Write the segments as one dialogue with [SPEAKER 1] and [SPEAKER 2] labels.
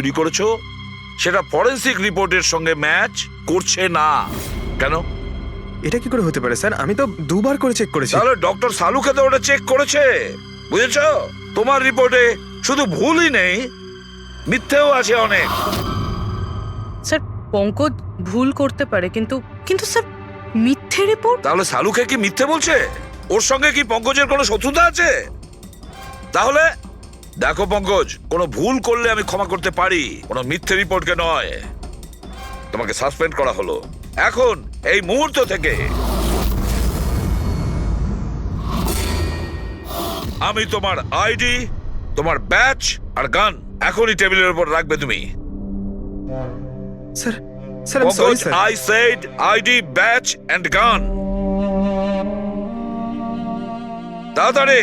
[SPEAKER 1] তৈরি করেছো সেটা ফরেন্সিক রিপোর্টের সঙ্গে ম্যাচ করছে না। কেন?
[SPEAKER 2] এটা কি করে হতে পারে স্যার? আমি তো দুবার করে চেক করেছি।
[SPEAKER 1] তাহলে ডক্টর সালুকে তো ওটা চেক করেছে, বুঝেছো? তোমার রিপোর্টে শুধু ভুলই নেই, মিথ্যেও আছে অনেক।
[SPEAKER 3] স্যার পঙ্কজ ভুল করতে পারে, কিন্তু কিন্তু স্যার মিথ্যে রিপোর্ট?
[SPEAKER 1] তাহলে সালুকে কি মিথ্যে বলছে? ওর সঙ্গে কি পঙ্কজের কোনো শত্রুতা আছে? তাহলে দেখো পঙ্কজ, কোনো ভুল করলে আমি ক্ষমা করতে পারি, কোনো মিথ্যে রিপোর্টকে নয়। তোমাকে সাসপেন্ড করা হলো এখন, এই মুহূর্ত থেকে। আমি তোমার আইডি, তোমার ব্যাচ আর গান এখনই টেবিলের উপর রাখবে তুমি।
[SPEAKER 2] স্যার স্যার আমি sorry
[SPEAKER 1] Pankaj,
[SPEAKER 2] sir.
[SPEAKER 1] I said ID, batch and gun. তাড়াতাড়ি।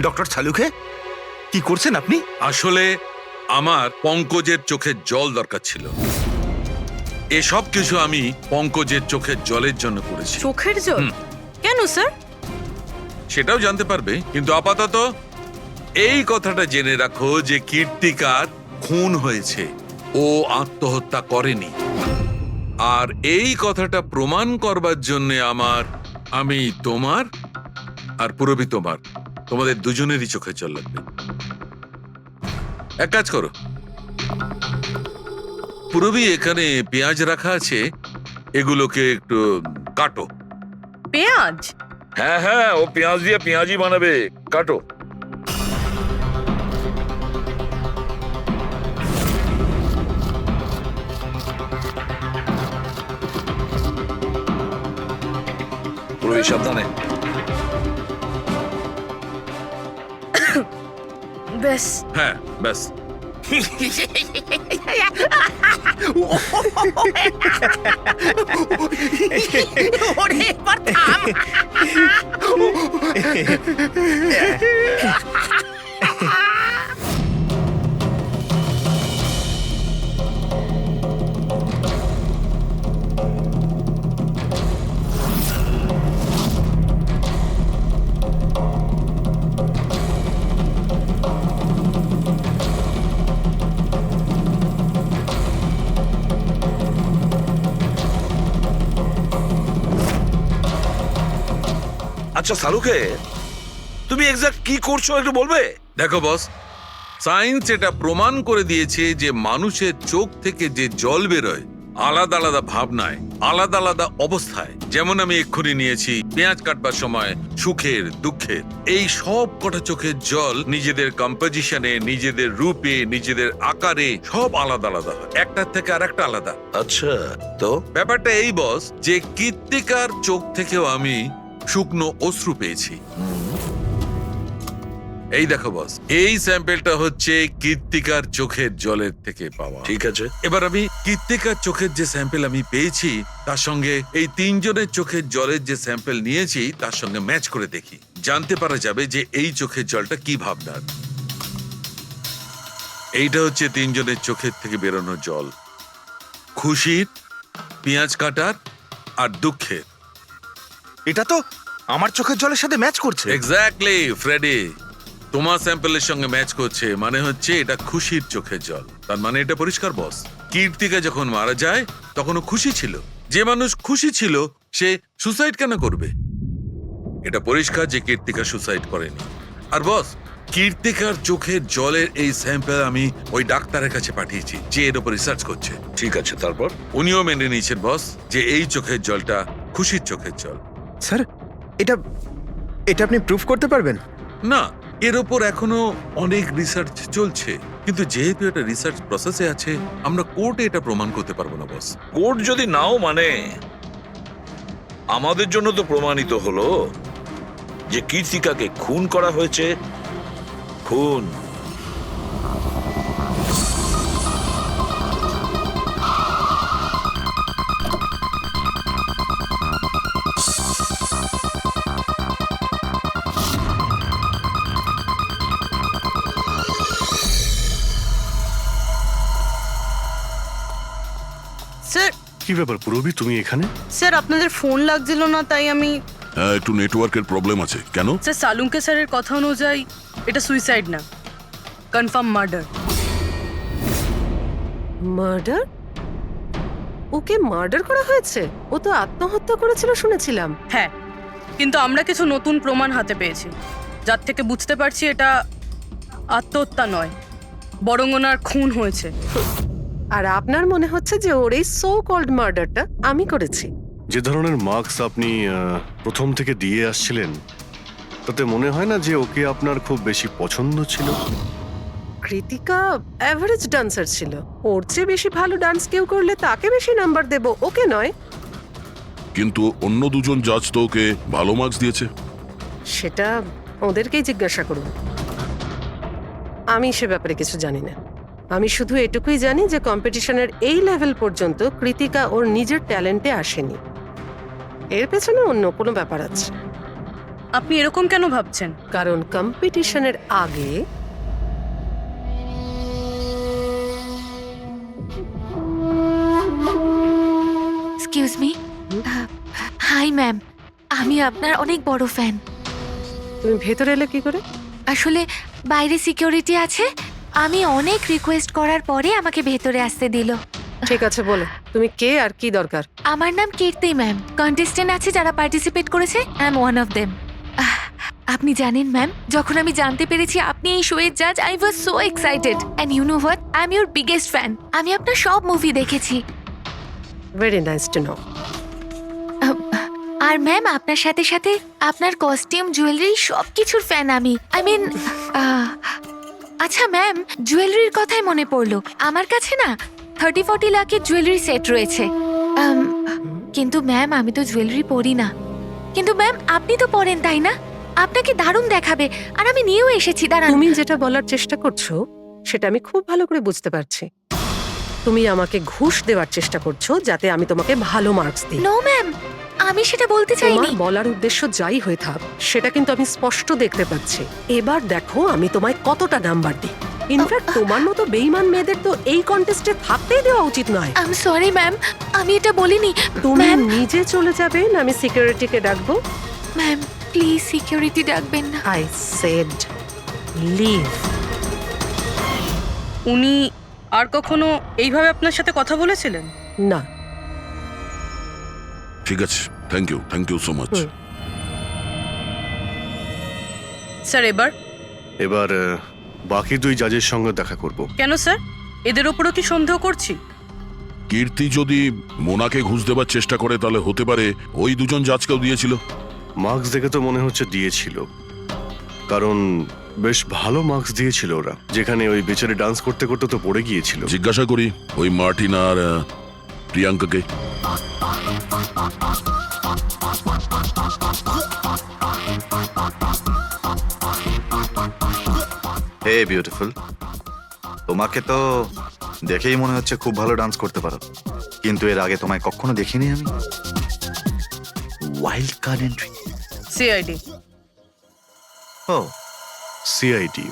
[SPEAKER 4] ডক্টর সালুকে কি করছেন আপনি?
[SPEAKER 5] আসলে আমার পঙ্কজের চোখের জল দরকার ছিল। এসব কিছু আমি পঙ্কজের চোখের জলের জন্য করেছি।
[SPEAKER 3] চোখের জল? কেন স্যার?
[SPEAKER 5] সেটাও জানতে পারবে, কিন্তু আপাতত এই কথাটা জেনে রাখো যে কীর্তিকার খুন হয়েছে, ও আত্মহত্যা করেনি। আর এই কথাটা প্রমাণ করবার জন্য আমি তোমার আর পুরবী তোমাদের দুজনেরই চোখে জল লাগবে। এক কাজ করো, পুরবী এখানে পেঁয়াজ রাখা আছে, এগুলোকে একটু কাটো।
[SPEAKER 3] পেঁয়াজ?
[SPEAKER 1] হ্যাঁ হ্যাঁ, ও পেঁয়াজ দিয়ে পেঁয়াজি বানাবে, কাটো। পুরোই সাবধানে।
[SPEAKER 3] ব্যাস।
[SPEAKER 5] হ্যাঁ ব্যাস।
[SPEAKER 6] ওরে এবার থাম।
[SPEAKER 1] আচ্ছা সালুকে, তুমি এক্সাক্ট কি করছো একটু বলবে?
[SPEAKER 5] দেখো বস, সায়েন্স এটা প্রমাণ করে দিয়েছে যে মানুষের চোখ থেকে যে জল বেরোয় আলাদা আলাদা ভাবনায়, আলাদা আলাদা অবস্থায়। যেমন আমি এক্ষুনি নিয়েছি পেঁয়াজ কাটবার সময় সুখের, দুঃখের, এই সব কটা চোখের জল নিজেদের কম্পোজিশনে, নিজেদের রূপে, নিজেদের আকারে সব আলাদা আলাদা হয়, একটার থেকে আর একটা আলাদা।
[SPEAKER 1] আচ্ছা, তো
[SPEAKER 5] ব্যাপারটা এই বস যে কীর্তিকার চোখ থেকেও আমি শুকনো অশ্রু পেয়েছি। এই দেখো বস, এই স্যাম্পেলটা হচ্ছে কীর্তিকার চোখের জলের থেকে পাওয়া।
[SPEAKER 1] ঠিক আছে,
[SPEAKER 5] এবার আমি কীর্তিকার চোখের যে স্যাম্পেল আমি পেয়েছি তার সঙ্গে এই তিনজনের চোখের জলের যে স্যাম্পেল নিয়েছি তার সঙ্গে ম্যাচ করে দেখি, জানতে পারা যাবে যে এই চোখের জলটা কি ভাবনার। এইটা হচ্ছে তিনজনের চোখের থেকে বেরোনো জল, খুশির, পেঁয়াজ কাটার আর দুঃখের।
[SPEAKER 4] এটা তো আমার চোখের জলের সাথে ম্যাচ করছে।
[SPEAKER 5] এক্স্যাক্টলি ফ্রেডি, তোমার স্যাম্পেলের সঙ্গে ম্যাচ করছে, মানে হচ্ছে এটা খুশির চোখের জল। তার মানে এটা পরিষ্কার বস, কীর্তিকা যখন মারা যায় তখন ও খুশি ছিল। যে মানুষ খুশি ছিল সে সুসাইড কেন করবে? এটা পরিষ্কার যে কীর্তিকা সুসাইড করেনি। আর বস, কীর্তিকার চোখের জলের এই স্যাম্পেল আমি ওই ডাক্তারের কাছে পাঠিয়েছি যে এর উপর রিসার্চ করছে।
[SPEAKER 1] ঠিক আছে, তারপর?
[SPEAKER 5] উনিও মেনে নিয়েছেন বস যে এই চোখের জলটা খুশির চোখের জল।
[SPEAKER 2] স্যার এটা এটা আপনি প্রুফ করতে পারবেন?
[SPEAKER 5] না, এর ওপর এখনো অনেক রিসার্চ চলছে, কিন্তু যেহেতু এটা রিসার্চ প্রসেসে আছে আমরা কোর্টে এটা প্রমাণ করতে পারবো না বস।
[SPEAKER 1] কোর্ট যদি নাও মানে, আমাদের জন্য তো প্রমাণিত হলো যে কীর্তিকাকে খুন করা হয়েছে। খুন।
[SPEAKER 3] স্যার
[SPEAKER 7] কি ব্যাপার পুরবি, তুমি এখানে?
[SPEAKER 3] স্যার আপনাদের ফোন লাগছিল না, তাই আমি।
[SPEAKER 8] হ্যাঁ, একটু নেটওয়ার্কের প্রবলেম আছে। কেন?
[SPEAKER 3] স্যার সালুঙ্কে স্যারের কথা অনুযায়ী এটা সুইসাইড না, কনফার্ম মার্ডার।
[SPEAKER 6] মার্ডার? ওকে মার্ডার করা হয়েছে? ও তো আত্মহত্যা করেছিল শুনেছিলাম।
[SPEAKER 3] হ্যাঁ, কিন্তু আমরা কিছু নতুন প্রমাণ হাতে পেয়েছি, যার থেকে বুঝতে পারছি এটা আত্মহত্যা নয়, বরং ওনার খুন হয়েছে।
[SPEAKER 6] আর আপনার মনে হচ্ছে যে ওর এই সো কল্ড মার্ডারটা আমি করেছি?
[SPEAKER 7] যে ধরনের মার্কস আপনি প্রথম থেকে দিয়ে আসছিলেন, তাতে মনে হয় না যে ওকে আপনার খুব বেশি পছন্দ ছিল?
[SPEAKER 6] কৃতিকা অ্যাভারেজ ডান্সার ছিল, ওর চেয়ে বেশি ভালো ডান্স কেউ করলে তাকে বেশি নাম্বার দেব, ওকে নয়।
[SPEAKER 8] কিন্তু অন্য দুজন জাজ তো ওকে ভালো মার্কস দিয়েছে।
[SPEAKER 6] সেটা ওদেরকেই জিজ্ঞাসা করুন, আমি সে ব্যাপারে কিছু জানি না। আমি শুধু এটুকুই জানি যে কম্পিটিশনের এই লেভেল পর্যন্ত কৃতিকা ওর নিজের ট্যালেন্টে আসেনি, এর পেছনে অন্য কোনো ব্যাপার আছে।
[SPEAKER 3] আপনি এরকম কেন ভাবছেন?
[SPEAKER 6] কারণ কম্পিটিশনের আগে
[SPEAKER 9] এক্সকিউজ মি। হাই ম্যাম, আমি আপনার অনেক বড় ফ্যান।
[SPEAKER 6] তুমি ভেতরে এলে কি করে?
[SPEAKER 9] আসলে বাইরে সিকিউরিটি আছে, আমি অনেক রিকোয়েস্ট করার পরে আমাকে ভেতরে আসতে দিল।
[SPEAKER 6] ঠিক আছে, বলো তুমি কে আর কি দরকার।
[SPEAKER 9] আমার নাম কীর্তি ম্যাম, কন্টেস্টেন্ট আছে যারা পার্টিসিপেট করেছে, I am one of them. আপনি জানেন ম্যাম, যখন আমি জানতে পেরেছি আপনি এই শোয়ের জাজ, I was so excited, and you know what, I am your biggest fan. আমি আপনার সব মুভি দেখেছি।
[SPEAKER 6] Very nice to know.
[SPEAKER 9] আর ম্যাম, আপনার সাথে সাথে আপনার কস্টিউম, জুয়েলারি সব কিছুর ফ্যান আমি। আই মিন, আচ্ছা ম্যাম, জুয়েলারির কথাই মনে পড়লো, আমার কাছে না 30-40 লাখের জুয়েলারি সেট রয়েছে। কিন্তু ম্যাম, আমি তো জুয়েলারি পরি না। কিন্তু ম্যাম, আপনি তো পরেন, তাই না? আপনাকে দারুণ দেখাবে, আর আমি নিয়েও এসেছি। দাঁড়ান।
[SPEAKER 6] তুমি যেটা বলার চেষ্টা করছো সেটা আমি খুব ভালো করে বুঝতে পারছি। তুমি আমাকে ঘুষ দেওয়ার চেষ্টা করছো যাতে আমি তোমাকে ভালো মার্কস দিই।
[SPEAKER 9] নো ম্যাম, আমি সেটা বলতে চাইনি।
[SPEAKER 6] তোমার বলার উদ্দেশ্য যাই হয়ে থাক, সেটা কিন্তু আমি স্পষ্ট দেখতে পাচ্ছি। এবার দেখো আমি তোমায় কতটা নাম্বার দিই। ইনফ্যাক্ট তোমার মতো বেঈমান মেয়েদের তো এই কন্টেস্টে থাকতেই দেওয়া উচিত নয়।
[SPEAKER 9] আই এম সরি ম্যাম, আমি এটা বলিনি।
[SPEAKER 6] তুমি
[SPEAKER 9] ম্যাম,
[SPEAKER 6] নিজে চলে যাবে না আমি সিকিউরিটিকে ডাকবো?
[SPEAKER 9] ম্যাম প্লিজ সিকিউরিটি ডাকবেন না।
[SPEAKER 6] I said leave.
[SPEAKER 3] উনি আর কখনো এইভাবে আপনার সাথে কথা বলেছিলেন?
[SPEAKER 6] না।
[SPEAKER 8] ঠিক আছে, thank you so much.
[SPEAKER 3] Sir
[SPEAKER 7] এবার বাকি দুই জাজের সঙ্গে দেখা করব।
[SPEAKER 3] কেন স্যার, এদের ওপরও কি সন্দেহ করছি?
[SPEAKER 8] কীর্তি যদি মোনাকে ঘুষ দেবার চেষ্টা করে, তাহলে হতে পারে ওই দুজন জাজকেও দিয়েছিল।
[SPEAKER 7] মার্কস দেখে তো মনে হচ্ছে দিয়েছিল, কারণ বেশ ভালো মার্কস দিয়েছিল ওরা। যেখানে ওই বেচারে ডান্স করতে করতে তো পড়ে গিয়েছিল।
[SPEAKER 8] জিজ্ঞাসা করি ওই মার্টিন আর প্রিয়াঙ্কাকে।
[SPEAKER 4] হে বিউটিফুল, তোমাকে তো দেখেই মনে হচ্ছে খুব ভালো ডান্স করতে পারো, কিন্তু এর আগে তোমায় কখনো দেখিনি আমি। Wild card entry.
[SPEAKER 3] সিআইডি।
[SPEAKER 4] ও,
[SPEAKER 7] সিআইডি।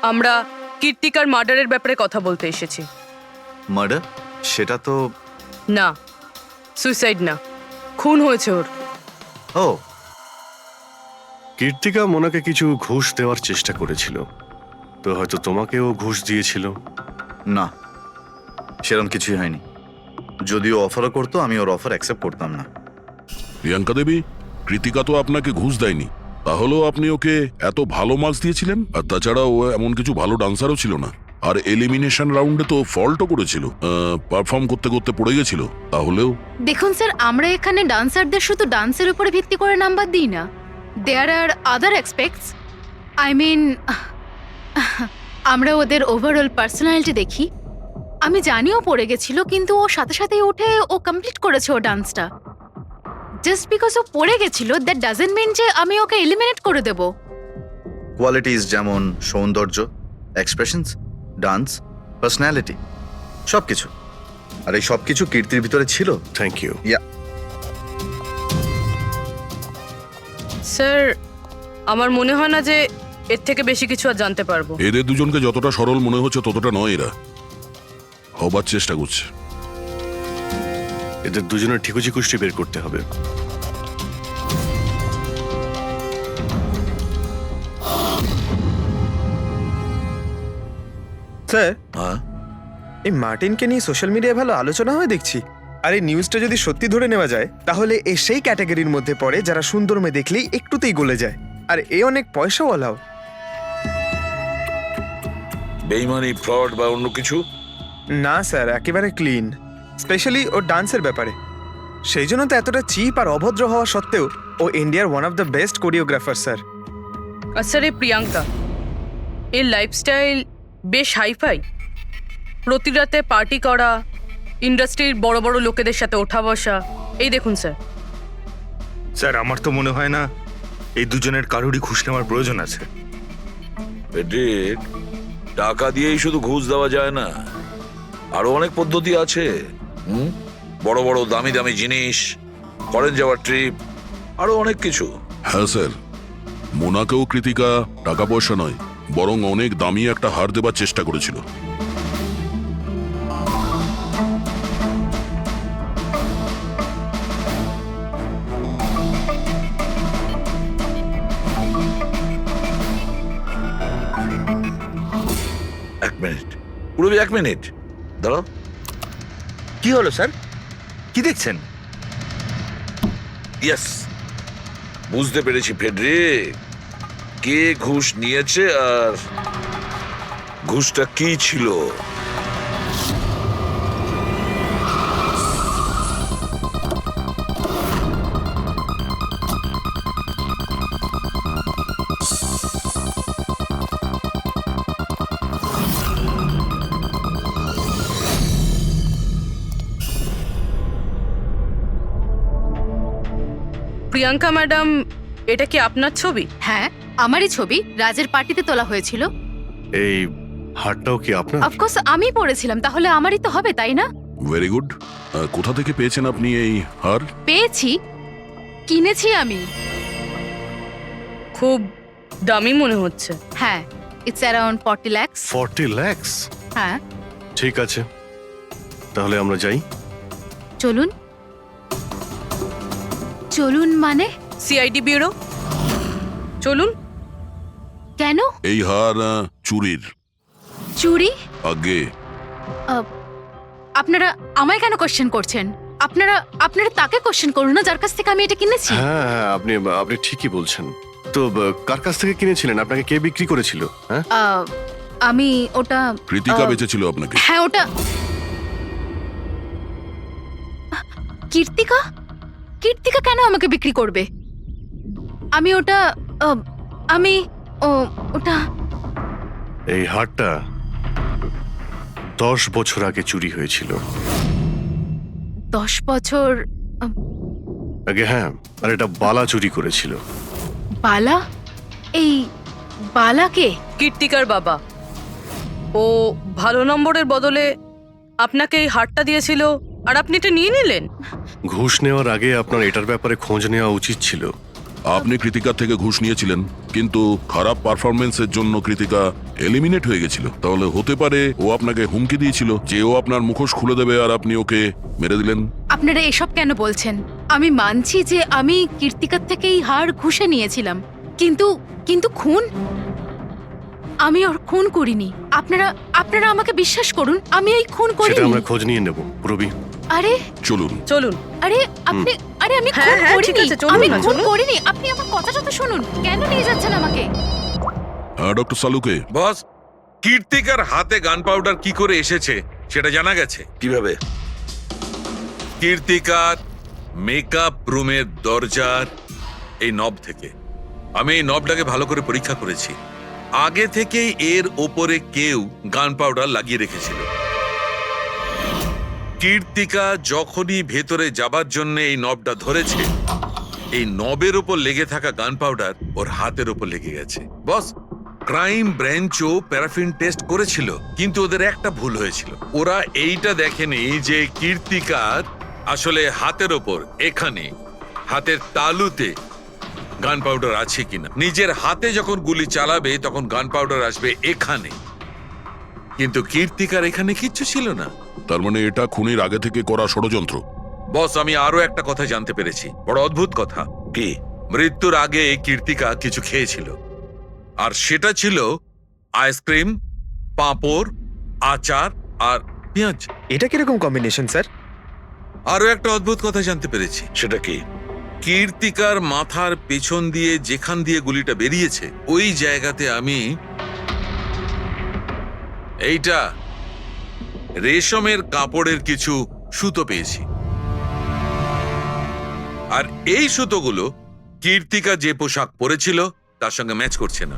[SPEAKER 3] আমরা কীর্তিকার মার্ডারের ব্যাপারে কথা বলতে এসেছি।
[SPEAKER 4] মার্ডার? সেটা তো
[SPEAKER 3] না, সুইসাইড না, খুন হয়েছে ওর।
[SPEAKER 4] ও,
[SPEAKER 7] কীর্তিকা মোনাকে কিছু ঘুষ দেওয়ার চেষ্টা করেছিল, তো হয়তো তোমাকেও ঘুষ দিয়েছিল।
[SPEAKER 4] না, সেরকম কিছুই হয়নি। যদিও অফারও করতো, আমি ওর অফার অ্যাকসেপ্ট করতাম না।
[SPEAKER 8] প্রিয়াঙ্কা দেবী, কৃতিকা তো আপনাকে ঘুষ দেয়নি, তাহলেও আপনি ওকে এত ভালো মার্কস দিয়েছিলেন। আর তাছাড়া ও এমন কিছু ভালো ডান্সারও ছিল না, আর এলিমিনেশন রাউন্ডে তো ফল্টও করেছিল, পারফর্ম করতে করতে পড়ে গেছিল। তাহলেও
[SPEAKER 10] দেখুন স্যার, আমরা এখানে ডান্সারদের শুধু ডান্সের উপরে ভিত্তি করে নাম্বার দিই না। দেয়ার আর আদার এক্সপেক্টস, আই মিন আমরা ওদের ওভারঅল পার্সোনালিটি দেখি। আমি জানিও পড়ে গেছিল, কিন্তু ও সাথে সাথেই উঠে ও কমপ্লিট করেছে ও ডান্সটা। জাস্ট বিকজ ও পড়ে গেছিল দ্যাট ডাজন্ট মিন যে আমি ওকে এলিমিনেট করে দেব।
[SPEAKER 4] কোয়ালিটিস যেমন সৌন্দর্য, এক্সপ্রেশনস, ডান্স, পার্সোনালিটি, সবকিছু। আর এই সবকিছু কীর্তির ভিতরে ছিল।
[SPEAKER 7] Thank you.
[SPEAKER 3] স্যার আমার মনে হয় না যে এর থেকে বেশি কিছু আর জানতে পারবো।
[SPEAKER 8] এদের দুজনকে যতটা সরল মনে হচ্ছে ততটা নয়, এরা হবার চেষ্টা করছে।
[SPEAKER 7] এদের দুজনের ঠিকুজি কুষ্টি বের করতে হবে।
[SPEAKER 2] স্যার,
[SPEAKER 1] হ্যাঁ,
[SPEAKER 2] এই মার্টিনকে নিয়ে সোশ্যাল মিডিয়ায় ভালো আলোচনা হয় দেখছি। আর এই নিউজটা যদি সত্যি ধরে নেওয়া যায় তাহলে এ সেই ক্যাটাগরির মধ্যে পড়ে যারা সুন্দর মেয়ে দেখলেই একটুতেই গলে যায়। আর এ অনেক পয়সাওয়ালাও।
[SPEAKER 1] বেইমানি, ফ্রড বা অন্য কিছু?
[SPEAKER 2] না স্যার, একেবারে ক্লিন, স্পেশালি ওর ডান্সের ব্যাপারে। সেই জন্য তো এতটা চিপ আর অভদ্র হওয়া সত্ত্বেও ও ইন্ডিয়ার one of the best choreographer sir.
[SPEAKER 3] আর স্যার এই প্রিয়াঙ্কা, এর লাইফস্টাইল বেশ হাইফাই। প্রতি রাতে পার্টি করা, ইন্ডাস্ট্রির বড় বড় লোকেদের সাথে ওঠা বসা। এই দেখুন স্যার।
[SPEAKER 11] স্যার, আমার তো মনে হয় না এই দুজনের কারোরই ঘুষ নেওয়ার প্রয়োজন আছে।
[SPEAKER 1] পেটেক, টাকা দিয়েই শুধু ঘুষ দেওয়া যায় না, আরো অনেক পদ্ধতি আছে। বড় বড় দামি দামি জিনিস, ফরেন যাওয়ার ট্রিপ, আরো অনেক কিছু।
[SPEAKER 8] হ্যাঁ স্যার, মোনাকেও কৃতিকা টাকা পয়সা নয় বরং অনেক দামি একটা হার দেবার চেষ্টা করেছিল।
[SPEAKER 1] এক মিনিট, পুরবি, এক মিনিট দাঁড়াও।
[SPEAKER 11] কি হলো স্যার? কি দেখছেন?
[SPEAKER 1] ইয়েস, বুঝতে পেরেছি ফেডরিক, কে ঘুষ নিয়েছে আর ঘুষটা কি ছিল।
[SPEAKER 3] প্রিয়াঙ্কা ম্যাডাম, এটা কি আপনার ছবি?
[SPEAKER 10] হ্যাঁ, আমারই ছবি, রাজের পার্টিতে তোলা হয়েছিল।
[SPEAKER 7] এই হারটাও কি আপনার?
[SPEAKER 10] অফকোর্স আমি পড়েছিলাম, তাহলে আমারই তো হবে, তাই না?
[SPEAKER 8] Very good. কোথা থেকে পেয়েছেন আপনি এই হার?
[SPEAKER 10] পেয়েছি, কিনেছি আমি।
[SPEAKER 3] খুব দামি মনে হচ্ছে।
[SPEAKER 10] হ্যাঁ, ইটস অ্যারাউন্ড 40 lakhs।
[SPEAKER 7] 40 lakhs?
[SPEAKER 10] হ্যাঁ।
[SPEAKER 7] ঠিক আছে, তাহলে আমরা যাই।
[SPEAKER 10] চলুন। চলুন মানে?
[SPEAKER 3] সিআইডি ব্যুরো চলুন।
[SPEAKER 10] কেন?
[SPEAKER 8] এই হার চুরির।
[SPEAKER 10] চুরি?
[SPEAKER 8] আগে
[SPEAKER 10] আপনারা আমায় কেন কোশ্চেন করছেন? আপনারা আপনারা তাকে কোশ্চেন করুন না যার কাছ থেকে আমি এটা কিনেছি।
[SPEAKER 7] হ্যাঁ হ্যাঁ, আপনি ঠিকই বলছেন। তো কার কাছ থেকে কিনেছিলেন? আপনাকে কে বিক্রি করেছিল? হ্যাঁ,
[SPEAKER 10] আমি ওটা
[SPEAKER 8] কৃতিকা বেচেছিল আপনাকে।
[SPEAKER 10] হ্যাঁ, ওটা কীর্তিকা। কীর্তিকা কেন আমাকে বিক্রি করবে? আমি ওটা আমি ওটা
[SPEAKER 7] এই হারটা 10 বছর আগে চুরি হয়েছিল।
[SPEAKER 10] 10 বছর
[SPEAKER 7] আগে? হ্যাঁ, আর এটা বালা চুরি করেছিল।
[SPEAKER 10] বালা? এই বালাকে?
[SPEAKER 3] কীর্তিকার বাবা। ও ভালো নম্বরের বদলে আপনাকে এই হারটা দিয়েছিল আর আপনি এটা নিয়ে নিলেন।
[SPEAKER 7] ঘুষ নেওয়ার আগে আপনার এটার ব্যাপারে খোঁজ নেওয়া উচিত ছিল।
[SPEAKER 8] আপনি কৃতিকার থেকে ঘুষ নিয়েছিলেন, কিন্তু খারাপ পারফরমেন্সের জন্য কৃতিকা এলিমিনেট হয়ে গেছিল। তাহলে হতে পারে ও আপনাকে হুমকি দিয়েছিল যে ও আপনার মুখোশ খুলে দেবে আর আপনি ওকে মেরে দিলেন।
[SPEAKER 10] আপনারা এসব কেন বলছেন? আমি মানছি যে আমি কীর্তিকার থেকে এই হার ঘুষে নিয়েছিলাম, কিন্তু কিন্তু খুন? আমি ওর খুন করিনি। আপনারা আমাকে বিশ্বাস করুন, আমি এই খুন
[SPEAKER 7] সেটা
[SPEAKER 10] করিনি।
[SPEAKER 7] আমরা খোঁজ নিয়ে নেব পুরবি।
[SPEAKER 10] আরে
[SPEAKER 8] চলুন
[SPEAKER 3] চলুন।
[SPEAKER 10] আরে আপনি আরে আমি
[SPEAKER 3] হ্যাঁ,
[SPEAKER 10] খুন
[SPEAKER 3] হ্যাঁ, ঠিক
[SPEAKER 10] করিনি।
[SPEAKER 3] আছে, চলুন
[SPEAKER 10] আমি
[SPEAKER 3] না,
[SPEAKER 10] খুন
[SPEAKER 3] চলুন।
[SPEAKER 10] করিনি। আপনি আমার কথাটা তো শুনুন। কেন নিয়ে যাচ্ছেন আমাকে?
[SPEAKER 8] হ্যাঁ ডক্টর সালুকে।
[SPEAKER 5] বস, কীর্তিকার হাতে গান পাউডার কি করে এসেছে সেটা জানা গেছে।
[SPEAKER 1] কিভাবে?
[SPEAKER 5] কীর্তিকার মেকআপ রুমের দরজার এই নব থেকে। আমি এই নবটাকে ভালো করে পরীক্ষা করেছি। আগে থেকেই এর ওপরে কেউ গান পাউডার লাগিয়ে রেখেছিল। কীর্তিকা যখনই ভেতরে যাবার জন্য এই নবটা ধরেছে, এই নবের ওপর লেগে থাকা গান পাউডার ওর হাতের ওপর লেগে গেছে। বস, ক্রাইম ব্রাঞ্চও প্যারাফিন টেস্ট করেছিল, কিন্তু ওদের একটা ভুল হয়েছিল। ওরা এইটা দেখেনি যে কীর্তিকার আসলে হাতের ওপর, এখানে হাতের তালুতে গান পাউডার আছে কিনা। নিজের হাতে যখন গুলি চালাবে তখন গান পাউডার আসবে এখানে, কিন্তু কীর্তিকার এখানে কিচ্ছু ছিল না।
[SPEAKER 8] তার মানে এটা খুনের আগে থেকে করা ষড়যন্ত্র।
[SPEAKER 5] বস, আমি আরো একটা কথা জানতে পেরেছি, বড় অদ্ভুত কথা।
[SPEAKER 1] কি?
[SPEAKER 5] মৃত্যুর আগে কীর্তিকা কিছু খেয়েছিল, আর সেটা ছিল আইসক্রিম, পাঁপড়, আচার আর পেঁয়াজ।
[SPEAKER 2] এটা কিরকম কম্বিনেশন স্যার?
[SPEAKER 5] আরো একটা অদ্ভুত কথা জানতে পেরেছি।
[SPEAKER 1] সেটা কি?
[SPEAKER 5] কীর্তিকার মাথার পেছন দিয়ে যেখান দিয়ে গুলিটা বেরিয়েছে ওই জায়গাতে আমি এইটা রেশমের কাপড়ের কিছু সুতো পেয়েছি, আর এই সুতোগুলো কীর্তিকা যে পোশাক পরেছিল তার সঙ্গে ম্যাচ করছে না।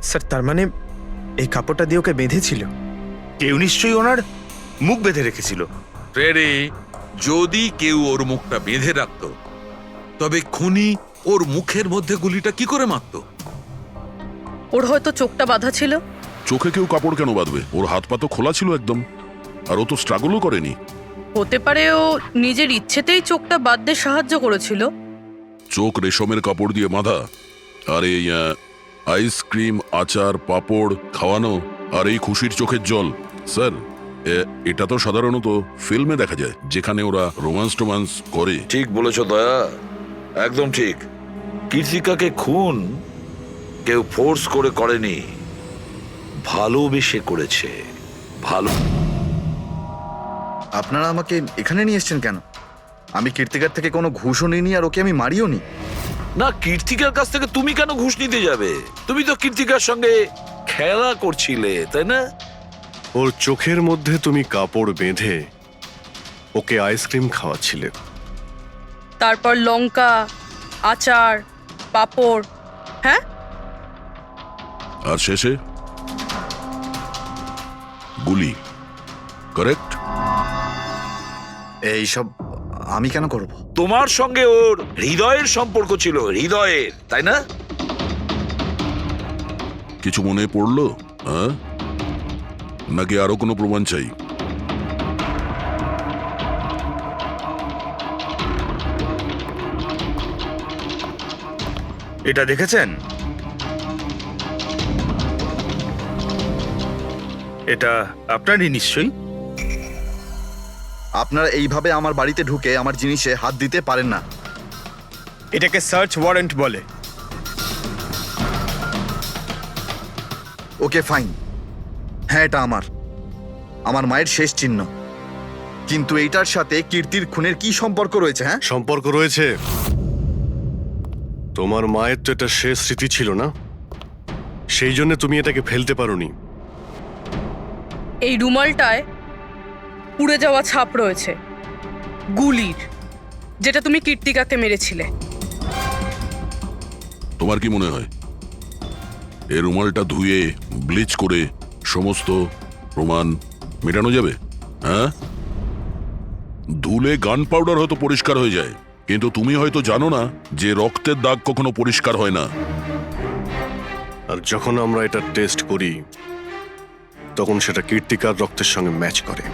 [SPEAKER 2] স্যার তার মানে এই কাপড়টা দিয়ে ওকে বেঁধেছিল?
[SPEAKER 11] কেউ নিশ্চয়ই ওনার মুখ বেঁধে রেখেছিল।
[SPEAKER 5] ফ্রেডি, যদি কেউ ওর মুখটা বেঁধে রাখতো তবে খুনি ওর মুখের মধ্যে গুলিটা কি করে মারতো?
[SPEAKER 3] ওর হয়তো চোখটা বাঁধা ছিল।
[SPEAKER 8] চোখে কেউ কাপড় কেন বাঁধবে? ওর হাত পা তো খোলা ছিল একদম, আর ও তো স্ট্রাগলও করেনি।
[SPEAKER 3] হতে পারে ও নিজের ইচ্ছেতেই চোখটা বাঁধতে সাহায্য করেছিল।
[SPEAKER 8] চোখ রেশমের কাপড় দিয়ে বাঁধা, আর এই আইসক্রিম, আচার, পাঁপড় খাওয়ানো, আর এই খুশির চোখের জল। স্যার, এটা তো সাধারণত ফিল্মে দেখা যায়, যেখানে ওরা রোমান্স করে।
[SPEAKER 1] ঠিক বলেছ দয়া, একদম ঠিক। কীর্তিকাকে খুন কেউ ফোর্স করে করেনি, ভালোবেসে করেছে। ভালো।
[SPEAKER 4] আপনারা আমাকে এখানে নিয়ে এসেছেন কেন? আমি কীর্তিকার থেকে কোনো ঘুষও নিইনি, আর ওকে আমি মারিও নি।
[SPEAKER 1] না, কীর্তিকার কাছ থেকে তুমি কেন ঘুষ নিতে যাবে? তুমি তো কীর্তিকার সঙ্গে খেলা করছিলে, তাই না?
[SPEAKER 7] ওর চোখের মধ্যে তুমি কাপড় বেঁধে ওকে আইসক্রিম খাওয়াচ্ছিলে।
[SPEAKER 3] তারপর লঙ্কা, আচার, পাঁপড়। হ্যাঁ,
[SPEAKER 8] আর শেষে গুলি। কারেক্ট?
[SPEAKER 4] এইসব আমি কেন করব?
[SPEAKER 1] তোমার সঙ্গে ওর হৃদয়ের সম্পর্ক ছিল, হৃদয়ের, তাই না?
[SPEAKER 8] কিছু মনে পড়লো? হ্যাঁ, নাকি আরো কোনো প্রমাণ চাই?
[SPEAKER 11] এটা দেখেছেন? এটা আপনারই নিশ্চয়ই।
[SPEAKER 4] আপনারা এইভাবে আমার বাড়িতে ঢুকে আমার জিনিসে হাত দিতে পারেন না।
[SPEAKER 2] এটাকে সার্চ ওয়ারেন্ট বলে।
[SPEAKER 4] ওকে ফাইন, হ্যাঁ এটা আমার মায়ের শেষ চিহ্ন, কিন্তু এইটার সাথে কীর্তির খুনের কি সম্পর্ক রয়েছে? হ্যাঁ,
[SPEAKER 7] সম্পর্ক রয়েছে। তোমার মায়ের তো এটা শেষ স্মৃতি ছিল না, সেই জন্য তুমি এটাকে ফেলতে পারোনি।
[SPEAKER 3] এই রুমালটায় পুড়ে যাওয়া ছাপ রয়েছে গুলির, যেটা তুমি কীর্তিকাকে মেরেছিলে।
[SPEAKER 8] তোমার কি মনে হয় এই রুমালটা ধুয়ে ব্লিচ করে সমস্ত প্রমাণ মেটানো যাবে? হ্যাঁ, ধুলে গান পাউডার হয়তো পরিষ্কার হয়ে যায়, কিন্তু তুমি হয়তো জানো না যে রক্তের দাগ কখনো পরিষ্কার হয় না।
[SPEAKER 7] আর যখন আমরা এটা টেস্ট করি তখন সেটা কীর্তিকার রক্তের সঙ্গে ম্যাচ করে।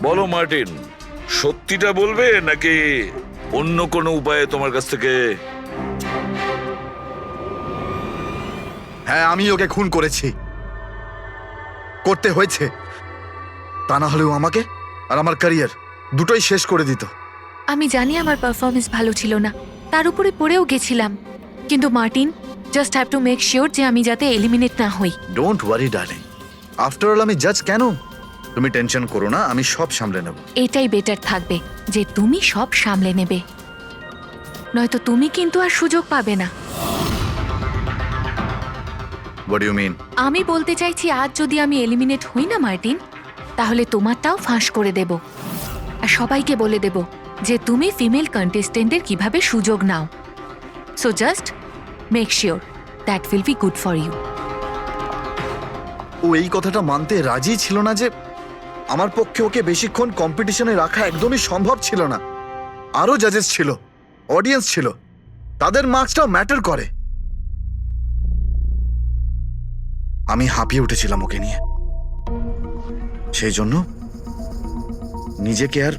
[SPEAKER 1] বলো মার্টিন, সত্যিটা বলবে নাকি অন্য কোনো উপায়ে তোমার কাছ থেকে?
[SPEAKER 4] হ্যাঁ, আমি ওকে খুন করেছি, করতে হয়েছে, তা না হলেও আমাকে আর আমার ক্যারিয়ার দুটোই শেষ করে দিত।
[SPEAKER 9] আমি জানি আমার পারফরমেন্স ভালো ছিল না, তার উপরে পড়েও গেছিলাম, কিন্তু Martin, just have to make sure যে আমি যাতে এলিমিনেট না হই।
[SPEAKER 4] Don't worry darling, after all আমি জাজ কেন? তুমি টেনশন করো না, আমি সব সামলে নেব।
[SPEAKER 9] এটাই বেটার থাকবে যে তুমি সব সামলে নেবে, নয়তো তুমি কিন্তু আর সুযোগ পাবে না।
[SPEAKER 4] What do you mean?
[SPEAKER 9] আমি বলতে চাইছি, আজ যদি আমি এলিমিনেট হই না মার্টিন, তাহলে তোমারটাও ফাঁস করে দেব, আর সবাইকে বলে দেব যে তুমি ফিমেল কন্টেস্টেন্টের কিভাবে সুযোগ নাও। So just make sure that will be good for you.
[SPEAKER 4] ও এই কথাটা মানতে রাজি ছিল না যে
[SPEAKER 12] আমার পক্ষে ওকে বেশিক্ষণ কম্পিটিশনে রাখা একদমই সম্ভব ছিল না। আরো জাজেস ছিল, অডিয়েন্স ছিল, তাদের মার্কসটাও ম্যাটার করে। আমি হাঁপিয়ে উঠেছিলাম ওকে নিয়ে। সেই জন্য নিজেকে আর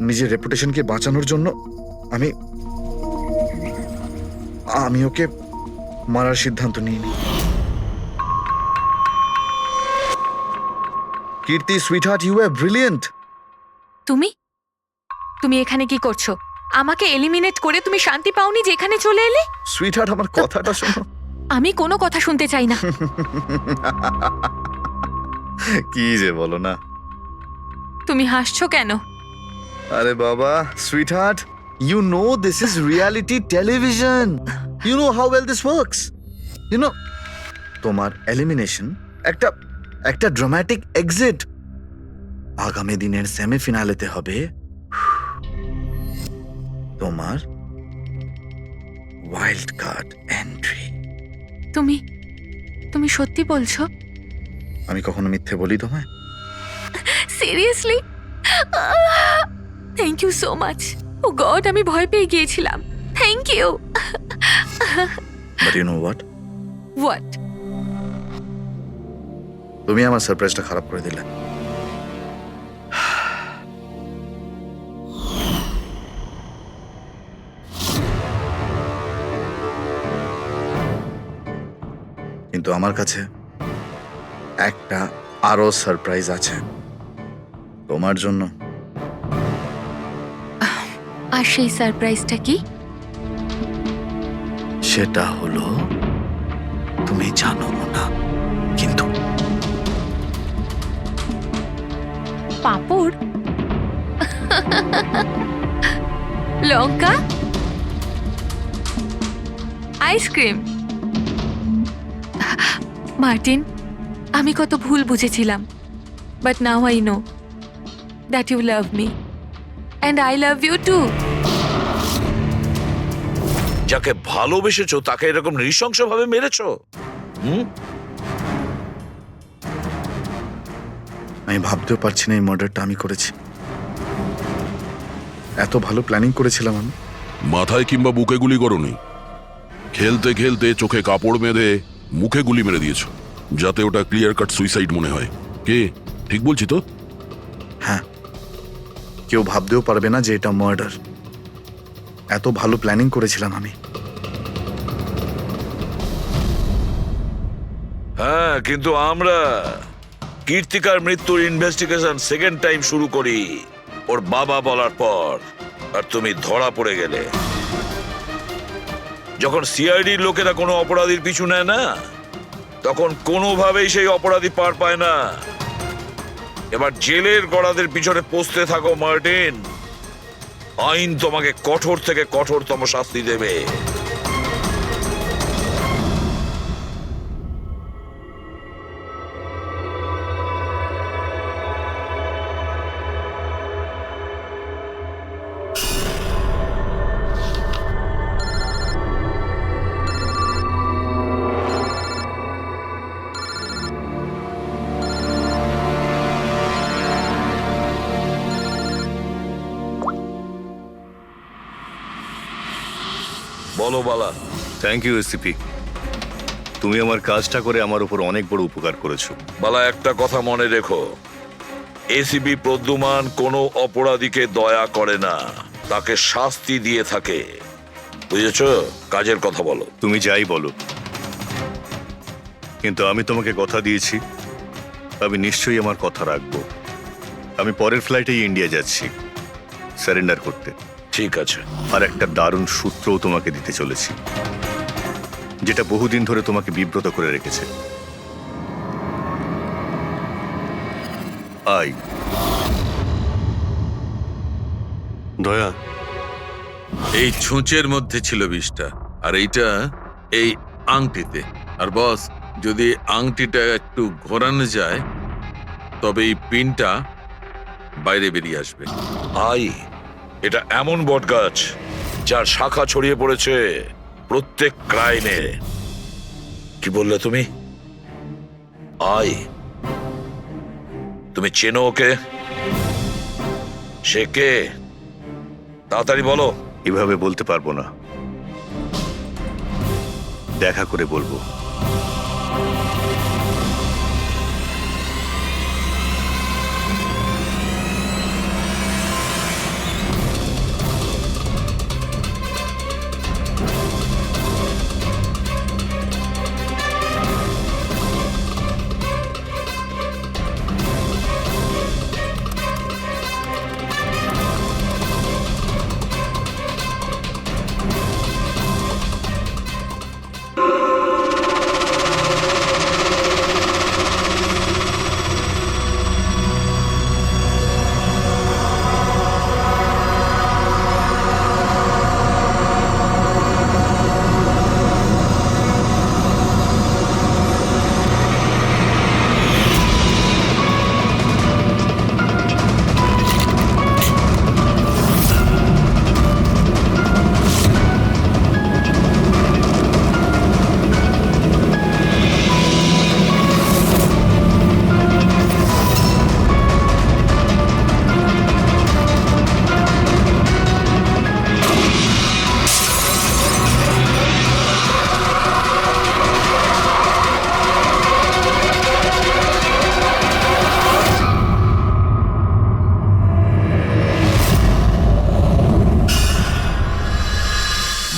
[SPEAKER 12] নিজের রেপুটেশনকে বাঁচানোর জন্য আমি ওকে মারার সিদ্ধান্ত নিইনি। কীর্তি সুইটহার্ট, ইউ আর ব্রিলিয়েন্ট।
[SPEAKER 9] তুমি তুমি এখানে কি করছো? আমাকে এলিমিনেট করে তুমি শান্তি পাওনি যে এখানে চলে এলে?
[SPEAKER 12] সুইটহার্ট, আমার কথাটা শোনো।
[SPEAKER 9] আমি কোনো কথা শুনতে চাই না।
[SPEAKER 12] কি যে বলো না।
[SPEAKER 9] তুমি হাসছো কেন?
[SPEAKER 12] আরে বাবা, sweetheart, you know this is reality television. You know how well this works. You know, তোমার এলিমিনেশন একটা ড্রামাটিক এক্সিট। আগামী দিনের সেমিফিনালেতে হবে তোমার ওয়াইল্ড কার্ড এন্ট্রি।
[SPEAKER 9] তুমি সত্যি বলছো?
[SPEAKER 12] আমি কখনো মিথ্যে বলি তোমায়?
[SPEAKER 9] Seriously? Thank you so much. Oh God, আমি ভয় পেয়ে গিয়েছিলাম। Thank you.
[SPEAKER 12] But you know what?
[SPEAKER 9] What?
[SPEAKER 12] তুমি আমার সারপ্রাইজটা খারাপ করে দিলে। কিন্তু আমার কাছে একটা আরো সারপ্রাইজ আছে তোমার জন্য।
[SPEAKER 9] আর সেই সারপ্রাইজটা কি?
[SPEAKER 12] সেটা হলো তুমি জানো না, কিন্তু
[SPEAKER 9] পাঁপড়, লঙ্কা, আইসক্রিম। মার্টিন, আমি কত ভুল বুঝেছিলাম, but now I know that you love me and I love you too.
[SPEAKER 1] যাকে ভালোবেসেছো তাকে এরকম নৃশংসভাবে মেরেছো?
[SPEAKER 12] আমি ভাবতেও পারছি না এই মার্ডারটা আমি করেছি। এত ভালো প্ল্যানিং করেছিলাম আমি।
[SPEAKER 8] মাথায় কিংবা বুকে গুলি করনি, খেলতে খেলতে চোখে কাপড় বেঁধে মুখে গুলি মেরে দিয়েছো, যাতে ওটা ক্লিয়ার কাট সুইসাইড মনে হয়। কে ঠিক বলছি তো?
[SPEAKER 12] হ্যাঁ, কেউ ভাবতেও পারবে না যে এটা মার্ডার। এত ভালো প্ল্যানিং করেছিলাম আমি।
[SPEAKER 1] হ্যাঁ, কিন্তু আমরা কীর্তিকার মৃত্যুর ইনভেস্টিগেশন সেকেন্ড টাইম শুরু করি ওর বাবা বলার পর, আর তুমি ধরা পড়ে গেলে। যখন সিআইডির লোকেরা কোনো অপরাধীর পিছু নেয় না, তখন কোনোভাবেই সেই অপরাধী পার পায় না। এবার জেলের গড়াদের পিছনে পৌঁছতে থাকো মার্টিন। আইন তোমাকে কঠোর থেকে কঠোরতম শাস্তি দেবে। বলো বালা।
[SPEAKER 11] থ্যাংক ইউ এসিপি, তুমি আমার কাজটা করে আমার উপর অনেক বড় উপকার করেছো।
[SPEAKER 1] বালা, একটা কথা মনে রেখো, এসিবি প্রদ্যুমান কোনো অপরাধীকে দয়া করে না, তাকে শাস্তি দিয়ে থাকে। বুঝেছো? কাজের কথা বলো।
[SPEAKER 11] তুমি যাই বলো, কিন্তু আমি তোমাকে কথা দিয়েছি, আমি নিশ্চয়ই আমার কথা রাখবো। আমি পরের ফ্লাইটেই ইন্ডিয়া যাচ্ছি সারেন্ডার করতে।
[SPEAKER 1] ঠিক আছে।
[SPEAKER 11] আর একটা দারুণ সূত্রও তোমাকে দিতে চলেছি, যেটা বহুদিন ধরে তোমাকে বিব্রত করে রেখেছে। আই
[SPEAKER 7] দয়া,
[SPEAKER 5] এই ছুঁচের মধ্যে ছিল বিষটা, আর এইটা এই আংটিতে। আর বস, যদি আংটিটা একটু ঘোরানো যায় তবে এই পিনটা বাইরে বেরিয়ে আসবে।
[SPEAKER 1] আই, এটা এমন বটগাছ যার শাখা ছড়িয়ে পড়েছে প্রত্যেক ক্রাইমে। কি বললে তুমি? আই? তুমি চেনো ওকে? সে কে? তাড়াতাড়ি বলো।
[SPEAKER 11] এভাবে বলতে পারবো না, দেখা করে বলবো।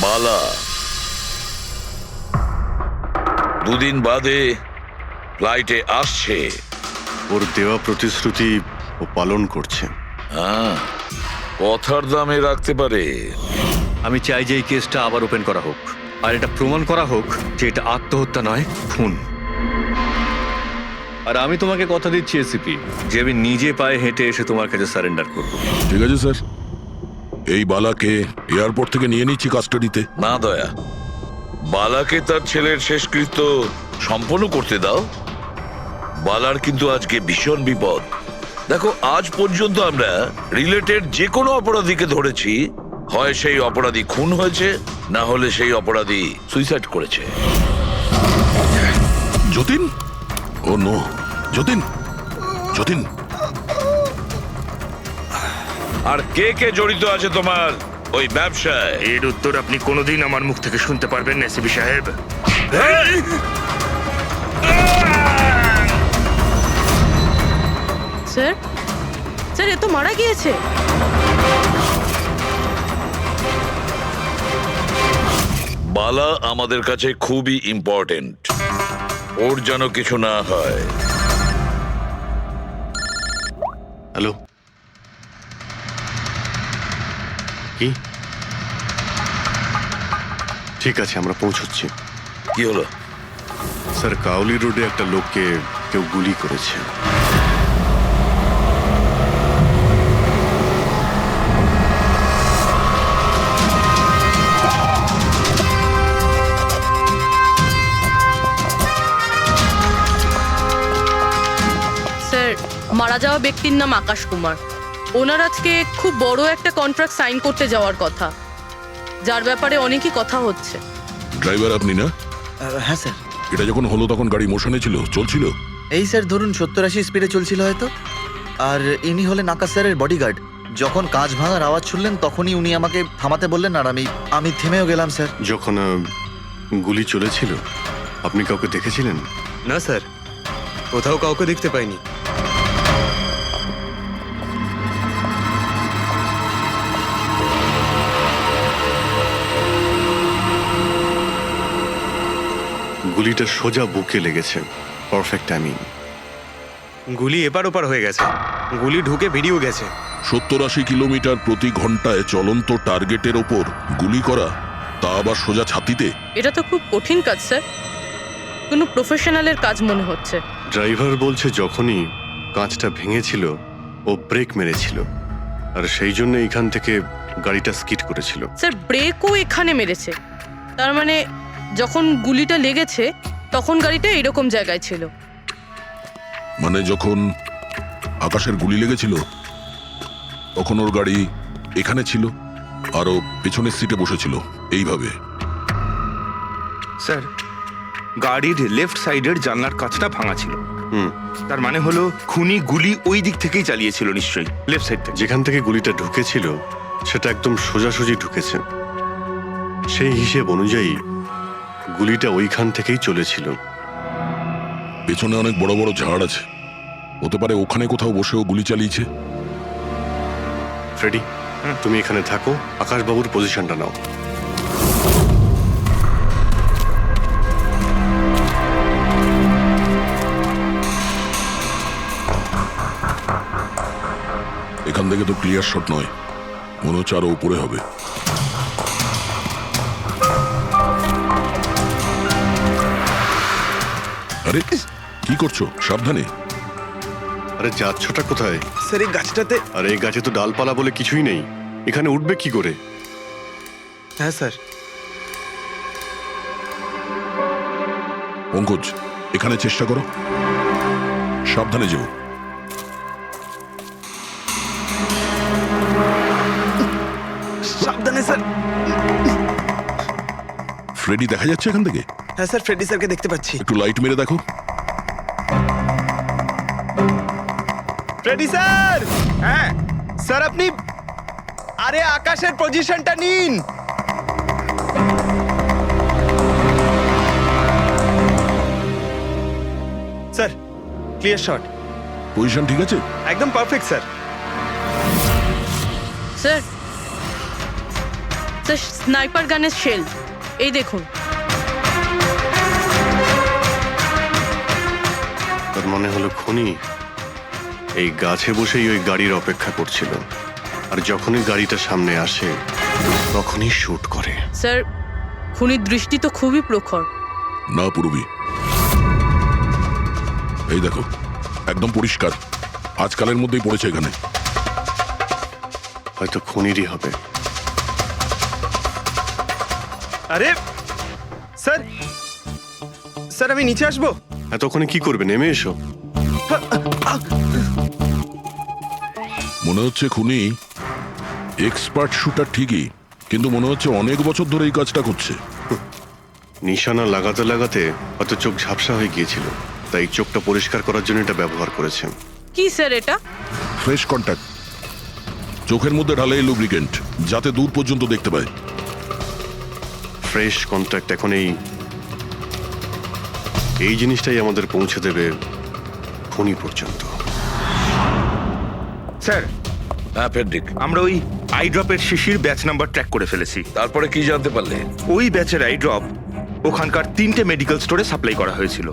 [SPEAKER 1] বালা দুদিন বাদে ফ্লাইটে আসছে।
[SPEAKER 7] ওর দেওয়া প্রতিশ্রুতি ও পালন করছে।
[SPEAKER 1] হ্যাঁ, কথার দামে রাখতে পারে।
[SPEAKER 11] আমি চাই যে এই কেসটা আবার ওপেন করা হোক, আর এটা প্রমাণ করা হোক যে এটা আত্মহত্যা নয়, খুন। আর আমি তোমাকে কথা দিচ্ছি এসিপি, যে আমি নিজে পায়ে হেঁটে এসে তোমার কাছে সারেন্ডার করব।
[SPEAKER 8] ঠিক আছে স্যার, এই বালাকে এয়ারপোর্ট থেকে নিয়ে নিচ্ছি কাস্টাডিতে।
[SPEAKER 1] না দয়া, বালাকে তার ছেলের শেষকৃত্য সম্পন্ন করতে দাও। বালার কিন্তু আজকে ভীষণ বিপদ। দেখো, আজ পর্যন্ত আমরা রিলেটেড যে কোনো অপরাধীকে ধরেছি, হয় সেই অপরাধী খুন হয়েছে, না হলে সেই অপরাধী সুইসাইড করেছে।
[SPEAKER 8] যতীন, ও নো, যতীন, যতীন।
[SPEAKER 1] আর কে কে জড়িত আছে তোমার ওই ব্যবসায়?
[SPEAKER 13] এর উত্তর আপনি কোনোদিন আমার মুখ থেকে শুনতে পারবেন না এসিপি সাহেব।
[SPEAKER 3] স্যার, স্যার, এ তো মারা গিয়েছে।
[SPEAKER 1] বালা আমাদের কাছে খুবই ইম্পর্টেন্ট, ওর যেন কিছু না হয়।
[SPEAKER 7] হ্যালো, কি? ঠিক আছে, আমরা পৌঁছচ্ছি।
[SPEAKER 1] কি হলো?
[SPEAKER 7] স্যার, কাউলি রোডে একটা লোককে কেউ গুলি করেছে।
[SPEAKER 3] স্যার, মারা যাওয়া ব্যক্তির নাম আকাশ কুমার। ওনার আজকে খুব বড় একটা কন্ট্রাক্ট সাইন করতে যাওয়ার কথা, যার ব্যাপারে অনেকই কথা হচ্ছে।
[SPEAKER 8] ড্রাইভার আপনি না?
[SPEAKER 12] হ্যাঁ স্যার।
[SPEAKER 8] এটা যখন হলো তখন গাড়ি মোশনে ছিল, চলছিল?
[SPEAKER 12] এই স্যার ধরুন 70-80 স্পিডে চলছিল হয়তো। আর ইনি হলেন আকাশ স্যারের বডিগার্ড। যখন কাঁচ ভাঙার আওয়াজ শুনলেন তখনই উনি আমাকে থামাতে বললেন, আর আমি থেমেও গেলাম স্যার।
[SPEAKER 7] যখন গুলি চলেছিল আপনি কাউকে দেখেছিলেন?
[SPEAKER 2] না স্যার, কোথাও কাউকে দেখতে পাইনি।
[SPEAKER 7] গুলিটা সোজা বুকে লেগেছে, পারফেক্ট টাইমিং।
[SPEAKER 2] গুলি এপার ওপার হয়ে গেছে, গুলি ঢুকে বেরিয়েও গেছে।
[SPEAKER 8] 70-80 কিলোমিটার প্রতি ঘন্টায় চলন্ত টার্গেটের ওপর গুলি করা, তা আবার সোজা ছাতিতে।
[SPEAKER 3] এটা তো খুব কঠিন কাজ স্যার, কোনো প্রফেশনালের কাজ মনে হচ্ছে।
[SPEAKER 7] ড্রাইভার বলছে যখনই কাঁচটা ভেঙেছিল ও ব্রেক মেরেছিল, আর সেই জন্য এখান থেকে গাড়িটা স্কিড করেছিল।
[SPEAKER 3] স্যার, ব্রেকও এখানে মেরেছে, তার মানে যখন গুলিটা লেগেছে তখন গাড়িটা এরকম জায়গায় ছিল।
[SPEAKER 8] মানে যখন আকাশের গুলি লেগেছিল তখন ওর গাড়ি এখানে ছিল, আর ও পেছনের সিটে বসেছিল এইভাবে।
[SPEAKER 14] স্যার, গাড়ির লেফট সাইডের জানলার কাঁচটা ভাঙা ছিল।
[SPEAKER 13] তার মানে হলো খুনি গুলি ওই দিক থেকেই চালিয়েছিল নিশ্চয়ই, লেফট সাইড থেকে।
[SPEAKER 7] যেখান থেকে গুলিটা ঢুকেছিল সেটা একদম সোজাসুজি ঢুকেছে। সেই হিসেব অনুযায়ী গুলিটা ওইখান থেকেই চলেছিল।
[SPEAKER 8] পেছনে অনেক বড় বড় ঝাড় আছে, হতে পারে ওখানে কোথাও বসেও গুলি চালিয়েছে।
[SPEAKER 7] ফ্রেডি, তুমি এখানে থাকো, আকাশবাবুর পজিশনটা নাও।
[SPEAKER 8] এখান থেকে তো ক্লিয়ার শট নয়, মনে হচ্ছে আরো উপরে হবে। আরে কি করছো? সাবধানে।
[SPEAKER 7] আরে যাচ্ছটা কোথায়?
[SPEAKER 2] স্যার এই গাছটাতে।
[SPEAKER 7] আরে এই গাছে তো ডালপালা বলে কিছুই নেই, এখানে উঠবে কি করে?
[SPEAKER 2] হ্যাঁ স্যার।
[SPEAKER 8] পঙ্কজ, এখানে চেষ্টা করো, সাবধানে যেও।
[SPEAKER 2] সাবধানে স্যার।
[SPEAKER 8] ফ্রেডি দেখা যাচ্ছে এখান থেকে?
[SPEAKER 2] হ্যাঁ স্যার, ফ্রেডি স্যারকে দেখতে পাচ্ছি।
[SPEAKER 8] একটু লাইট মেরে দেখো।
[SPEAKER 2] Freddie sir! হ্যাঁ স্যার, আপনি আরে আকাশের পজিশনটা নিন। Sir clear shot.
[SPEAKER 8] পজিশন ঠিক আছে?
[SPEAKER 2] একদম perfect sir.
[SPEAKER 3] Sir, sir sniper গানের শেল এই দেখুন।
[SPEAKER 7] তার মনে হলো খুনি এই গাছে বসেই ওই গাড়ির অপেক্ষা করছিল, আর যখনই গাড়িটা সামনে আসে তখনই শুট করে।
[SPEAKER 3] স্যার, খুনির দৃষ্টি তো খুবই প্রখর।
[SPEAKER 8] না পূর্বী, এই দেখো একদম পরিষ্কার, আজকালের মধ্যেই পড়েছে এখানে।
[SPEAKER 7] হয়তো খুনিরই হবে।
[SPEAKER 2] আরে স্যার, স্যার আমি নিচে আসবো?
[SPEAKER 7] এতক্ষণে কি করবে? নেমে এসো।
[SPEAKER 8] মনে হচ্ছে খুনি এক্সপার্ট শুটার ঠিকই, কিন্তু মনে হচ্ছে অনেক বছর ধরে এই কাজটা করছে।
[SPEAKER 7] নিশানা লাগাতে লাগাতে হয়তো চোখ ঝাপসা হয়ে গিয়েছিল, তাই চোখটা পরিষ্কার করার জন্য এটা ব্যবহার করেছেন।
[SPEAKER 3] কি স্যার এটা?
[SPEAKER 8] ফ্রেশ কন্ট্যাক্ট, চোখের মধ্যে ঢালে লুব্রিকেন্ট, যাতে দূর পর্যন্ত দেখতে পায়।
[SPEAKER 7] ফ্রেশ কন্ট্যাক্ট এখন এই জিনিসটাই আমাদের পৌঁছে দেবে খুনি পর্যন্ত।
[SPEAKER 13] স্যার,
[SPEAKER 1] হ্যাঁ ফেডরিক,
[SPEAKER 13] আমরা ওই আই ড্রপের শিশির ব্যাচ নাম্বার ট্র্যাক করে ফেলেছি।
[SPEAKER 1] তারপরে কি জানতে পারলে?
[SPEAKER 13] ওই ব্যাচের আই ড্রপ ওখানকার 3টে মেডিকেল স্টোরে সাপ্লাই করা হয়েছিল।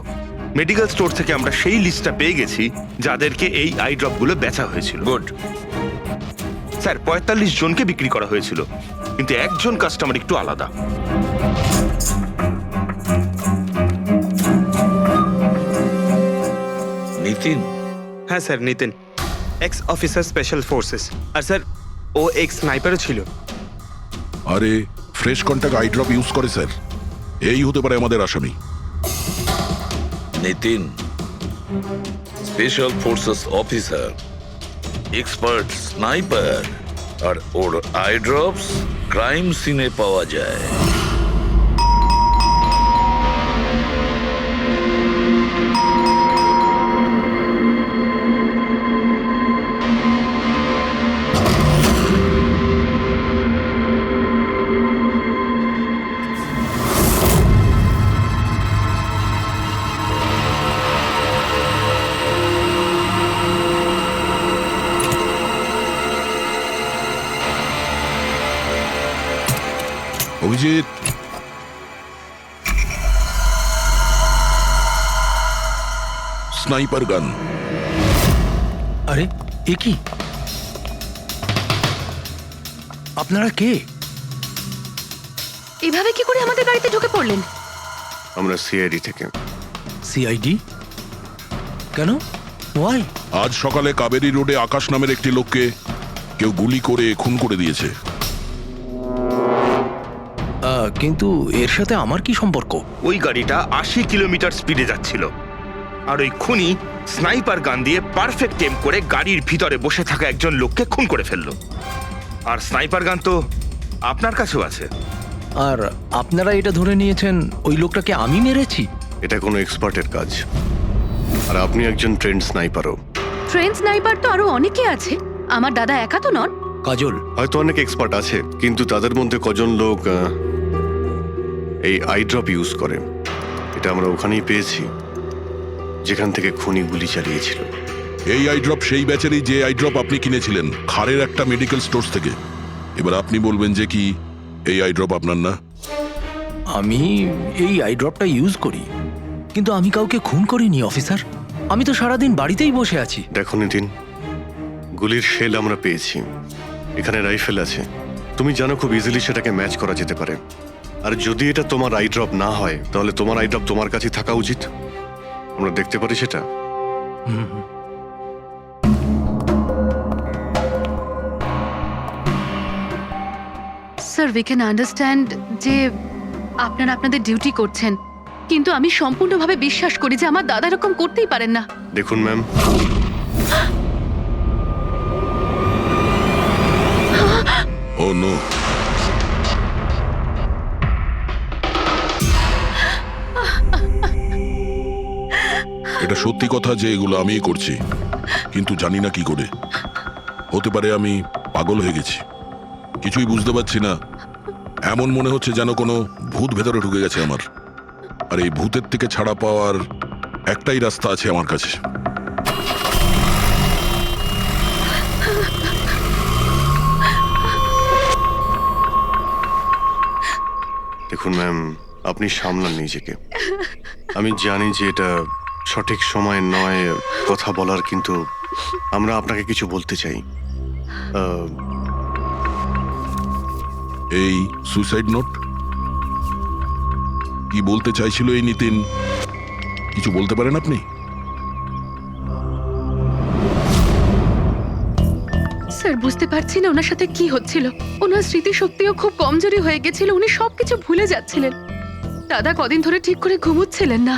[SPEAKER 13] মেডিকেল স্টোর থেকে আমরা সেই লিস্টটা পেয়ে গেছি যাদেরকে এই আই ড্রপগুলো বেচা হয়েছিল।
[SPEAKER 1] গুড।
[SPEAKER 13] স্যার 45 জনকে বিক্রি করা হয়েছিল, কিন্তু একজন কাস্টমার একটু আলাদা।
[SPEAKER 1] নিতিন?
[SPEAKER 2] হ্যাঁ sir, Nitin, ex officer special forces. আর স্যার ও এক্স স্নাইপারও ছিল।
[SPEAKER 8] আরে fresh contact eye drop use করে স্যার, এই হতে পারে আমাদের আসামি।
[SPEAKER 1] Nitin special forces officer, expert sniper, আর ওর আই ড্রপস ক্রাইম সিনে পাওয়া যায়।
[SPEAKER 8] অভিজিৎ, স্নাইপার গান।
[SPEAKER 14] আরে এ কি? আপনারা কে?
[SPEAKER 10] এভাবে কি করে আমাদের বাড়িতে ঢুকে পড়লেন?
[SPEAKER 7] আমরা সিআইডি থেকে।
[SPEAKER 14] সিআইডি? কেন? ওয়াই?
[SPEAKER 8] আজ সকালে কাবেরী রোডে আকাশ নামের একটি লোককে কেউ গুলি করে খুন করে দিয়েছে।
[SPEAKER 14] কিন্তু এর সাথে আমার কি সম্পর্ক?
[SPEAKER 13] ওই গাড়িটা 80 কিলোমিটার স্পিডে যাচ্ছিল, আর ওই খুনি স্নাইপার গান দিয়ে পারফেক্ট এম করে গাড়ির ভিতরে বসে থাকা একজন লোককে খুন করে ফেললো। আর স্নাইপার গান তো আপনার কাছেও আছে।
[SPEAKER 14] আর আপনারা এটা ধরে নিয়েছেন ওই লোকটাকে আমি মেরেছি?
[SPEAKER 7] এটা কোনো এক্সপার্টের কাজ। আর আপনি একজন ট্রেন্ড স্নাইপারও।
[SPEAKER 10] ট্রেন স্নাইপার তো আরো অনেকে আছে, আমার দাদা একা তো নন।
[SPEAKER 14] কাজল,
[SPEAKER 7] হয়তো অনেক এক্সপার্ট আছে, কিন্তু তাদের মধ্যে কজন লোক এই আই ড্রপ ইউজ করে। এটা আমরা ওখানেই পেয়েছি যেখান থেকে খুনি গুলি চালিয়েছিল।
[SPEAKER 8] এই আই ড্রপ সেই ব্যাচেরই যে আই ড্রপ আপনি কিনেছিলেন খারের একটা মেডিকেল স্টোর থেকে। এবার আপনি বলবেন যে কি এই আই ড্রপ আপনার না?
[SPEAKER 14] আমি এই আই ড্রপটা ইউজ করি, কিন্তু আমি কাউকে খুন করিনি অফিসার। আমি তো সারাদিন বাড়িতেই বসে আছি।
[SPEAKER 7] দেখো নিতিন, গুলির শেল আমরা পেয়েছি, এখানে রাইফেল আছে। তুমি জানো খুব ইজিলি সেটাকে ম্যাচ করা যেতে পারে। আর যদি এটা তোমার আই ড্রপ না হয়, তাহলে তোমার আই ড্রপ তোমার কাছে থাকা উচিত। আমরা দেখতে পারি সেটা।
[SPEAKER 10] স্যার, উই ক্যান আন্ডারস্ট্যান্ড যে আপনারা আপনাদের ডিউটি করছেন, কিন্তু আমি সম্পূর্ণভাবে বিশ্বাস করি যে আমার দাদা এরকম করতেই পারেন না।
[SPEAKER 7] দেখুন ম্যাম,
[SPEAKER 8] ও নো, এটা সত্যি কথা যে এগুলো আমিই করছি, কিন্তু জানি না কি করে। হতে পারে আমি পাগল হয়ে গেছি, কিছুই বুঝতে পারছি না। এমন মনে হচ্ছে যেন কোনো ভূত ভেতরে ঢুকে গেছে আমার। আর এই ভূতের থেকে ছাড়া পাওয়ার একটাই রাস্তা আছে আমার কাছে।
[SPEAKER 7] দেখুন ম্যাম, আপনি সামলান নিজেকে। আমি জানি যে এটা সঠিক সময় নয় কথা বলার, কিন্তু আমরা আপনাকে কিছু বলতে চাই।
[SPEAKER 8] এই সুইসাইড নোট কি বলতে চাইছিল এই নিতিন? কিছু বলতে পারেন আপনি?
[SPEAKER 10] স্যার, বুঝতে পারছি না ওনার সাথে কি হচ্ছিল। ওনার স্মৃতিশক্তিও খুব কমজোরি হয়ে গেছিল, উনি সবকিছু ভুলে যাচ্ছিলেন। দাদা কদিন ধরে ঠিক করে ঘুমোচ্ছিলেন না,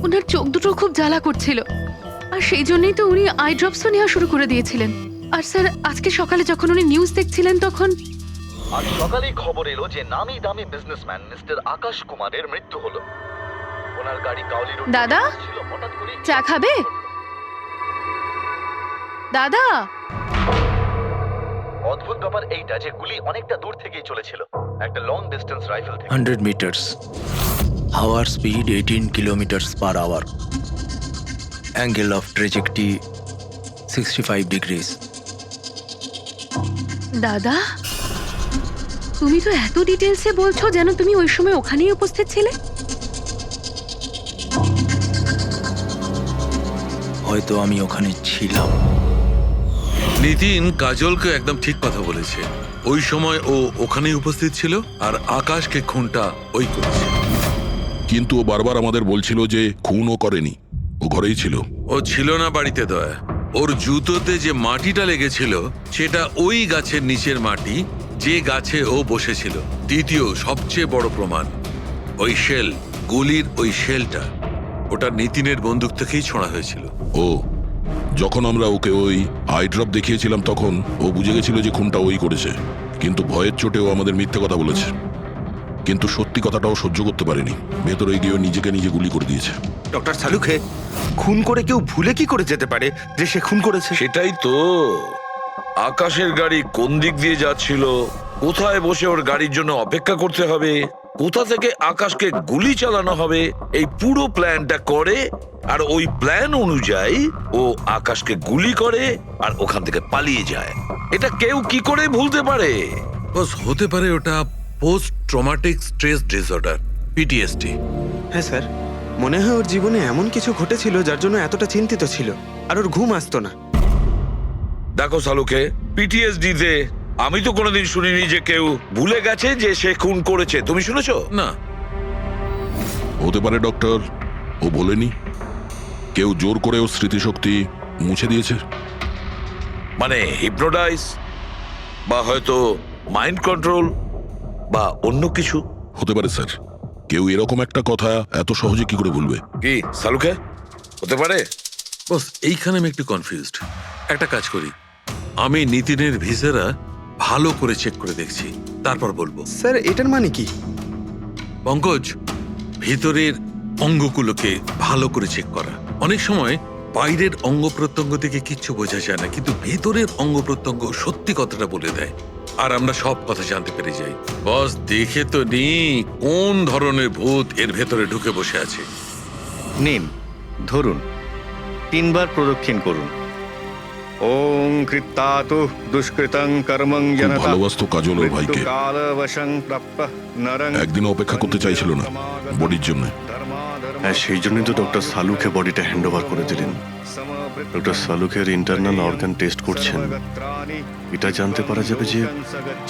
[SPEAKER 10] ওনার চোখ দুটো খুব জ্বালা করছিল। আর সেই জন্যই তো উনি আই ড্রপসও নেওয়া শুরু করে দিয়েছিলেন। আর স্যার, আজকে সকালে যখন উনি নিউজ দেখছিলেন তখন
[SPEAKER 12] আজ সকালেই খবর এলো যে নামি দামি বিজনেসম্যান মিস্টার আকাশ কুমারের মৃত্যু হলো। ওনার গাড়ি কাউলি রোড
[SPEAKER 10] দাদা,
[SPEAKER 12] হঠাৎ করে
[SPEAKER 10] চা খাবে? দাদা,
[SPEAKER 12] অদ্ভুত ব্যাপার এইটা যে গুলি অনেকটা দূর থেকেই চলেছিল, একটা লং ডিস্টেন্স রাইফেল থেকে।
[SPEAKER 14] 100 মিটার্স, হাওয়ার speed 18 kilometres per hour, angle of trajectory 65 degrees.
[SPEAKER 10] দাদা, তুমি তো এত ডিটেলসে বলছো যেন তুমি ওই সময় ওখানেই উপস্থিত ছিলে।
[SPEAKER 14] হয়তো আমি ওখানে ছিলাম।
[SPEAKER 5] নিতিন কাজলকে একদম ঠিক কথা বলেছে। ওই সময় ও ওখানেই উপস্থিত ছিল, আর আকাশকে খুনটা ওই করেছে।
[SPEAKER 8] কিন্তু ও বারবার আমাদের বলছিল যে খুনও করেনি, ও ঘরেই ছিল।
[SPEAKER 5] ও ছিল না বাড়িতে দয়া। ওর জুতোতে যে মাটিটা লেগেছিল সেটা ওই গাছের নিচের মাটি যে গাছে ও বসেছিল। দ্বিতীয় সবচেয়ে বড় প্রমাণ, ওই শেল, গুলির ওই শেলটা, ওটা নিতিনের বন্দুক থেকেই ছোঁড়া হয়েছিল।
[SPEAKER 8] ও যখন আমরা ওকে ওই আই ড্রপ দেখিয়েছিলাম তখন ও বুঝে গেছিল যে খুনটা ওই করেছে, কিন্তু ভয়ের চোটেও আমাদের মিথ্যে কথা বলেছে। কিন্তু সত্যি কথাটাও সহ্য করতে পারেনি, ভেতরে গিয়ে নিজেকে নিজে গুলি করে দিয়েছে।
[SPEAKER 13] ডক্টর সালুখে, খুন করে কেউ ভুলে কি করে যেতে পারে যে সে খুন করেছে?
[SPEAKER 1] সেটাই তো। আকাশের গাড়ি কোন দিক দিয়ে যাচ্ছিল, কোথায় বসে ওর গাড়ির জন্য অপেক্ষা করতে হবে, কোথা থেকে আকাশকে গুলি চালানো হবে, এই পুরো প্ল্যানটা করে, আর ওই প্ল্যান অনুযায়ী ও আকাশকে গুলি করে আর ওখান থেকে পালিয়ে যায়। এটা কেউ কি করে ভুলতে পারে?
[SPEAKER 5] বস, হতে পারে ওটা post traumatic stress disorder, PTSD.
[SPEAKER 2] হ্যাঁ স্যার, মনে হয় ওর জীবনে এমন কিছু ঘটেছিল যার জন্য এতটা চিন্তিত ছিল, আর ওর ঘুম আসতো না।
[SPEAKER 1] দেখো সালুকে, পিটিএসডি তে আমি তো কোনোদিন শুনিনি যে কেউ ভুলে গেছে যে সে খুন করেছে। তুমি শুনেছো?
[SPEAKER 5] না।
[SPEAKER 8] হতে পারে ডক্টর, ও বলেনি, কেউ জোর করে ওর স্মৃতিশক্তি মুছে দিয়েছে।
[SPEAKER 1] মানে হিপনোটাইজ, বা হয়তো মাইন্ড কন্ট্রোল, বা অন্য কিছু।
[SPEAKER 8] হতে পারে স্যার, কেউ এরকম একটা কথা এত সহজে কি করে ভুলবে?
[SPEAKER 1] কি সালুকে, হতে পারে?
[SPEAKER 5] বস, এইখানে আমি একটু কনফিউজড। একটা কাজ করি, আমি নিতিনের ভিসারা ভালো করে চেক করে দেখছি, তারপর বলবো।
[SPEAKER 2] স্যার, এটার মানে কি?
[SPEAKER 5] পঙ্কজ, ভিতরের অঙ্গগুলোকে ভালো করে চেক করা, অনেক সময় বাইরের অঙ্গ প্রত্যঙ্গ থেকে কিচ্ছু বোঝা যায় না, কিন্তু ভেতরের অঙ্গ প্রত্যঙ্গ সত্যি কথাটা বলে দেয়, আর আমরা সব কথা জানতে পেরে যাই। বস, দেখে তো নি কোন ধরনের ভূত এর ভেতরে ঢুকে বসে আছে।
[SPEAKER 11] নিন, ধরুন, 3 বার প্রদক্ষিণ করুন। ওং কৃত্তাতু দুষ্কৃতং কর্মং
[SPEAKER 8] খুব
[SPEAKER 11] জনতা
[SPEAKER 8] ভালোবাসতো কাজল ওর ভাইকে।
[SPEAKER 11] মৃত্যুকালবশং প্রাপ্যঃ নরং
[SPEAKER 8] একদিন অপেক্ষা করতে চাইছিল না বডির জন্য।
[SPEAKER 7] হ্যাঁ, সেই জন্যই তো ডক্টর সালুকে বডিটা হ্যান্ড ওভার করে দিলেন। ডক্টর সালুকের ইন্টারনাল অর্গান টেস্ট করছেন। এটা জানতে পারা যাবে যে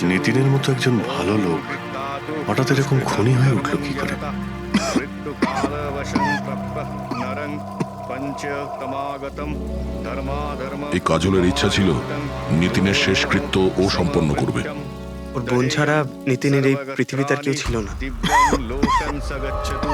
[SPEAKER 7] নিতিনের মতো একজন ভালো লোক হঠাৎ এরকম খুনি হয়ে উঠলো কি করে।
[SPEAKER 11] মৃত্যুকালবশং প্রাপ্যঃ নরং পঞ্চতমাগতম ধর্মাধর্ম।
[SPEAKER 8] এই কাজলের ইচ্ছা ছিল নিতিনের শেষকৃত্য ও সম্পন্ন করবে।
[SPEAKER 2] ওর বোন ছাড়া নিতিনের এই পৃথিবীতে আর কেউ ছিল না।
[SPEAKER 11] দিব্যং লোকং সগচ্ছতু।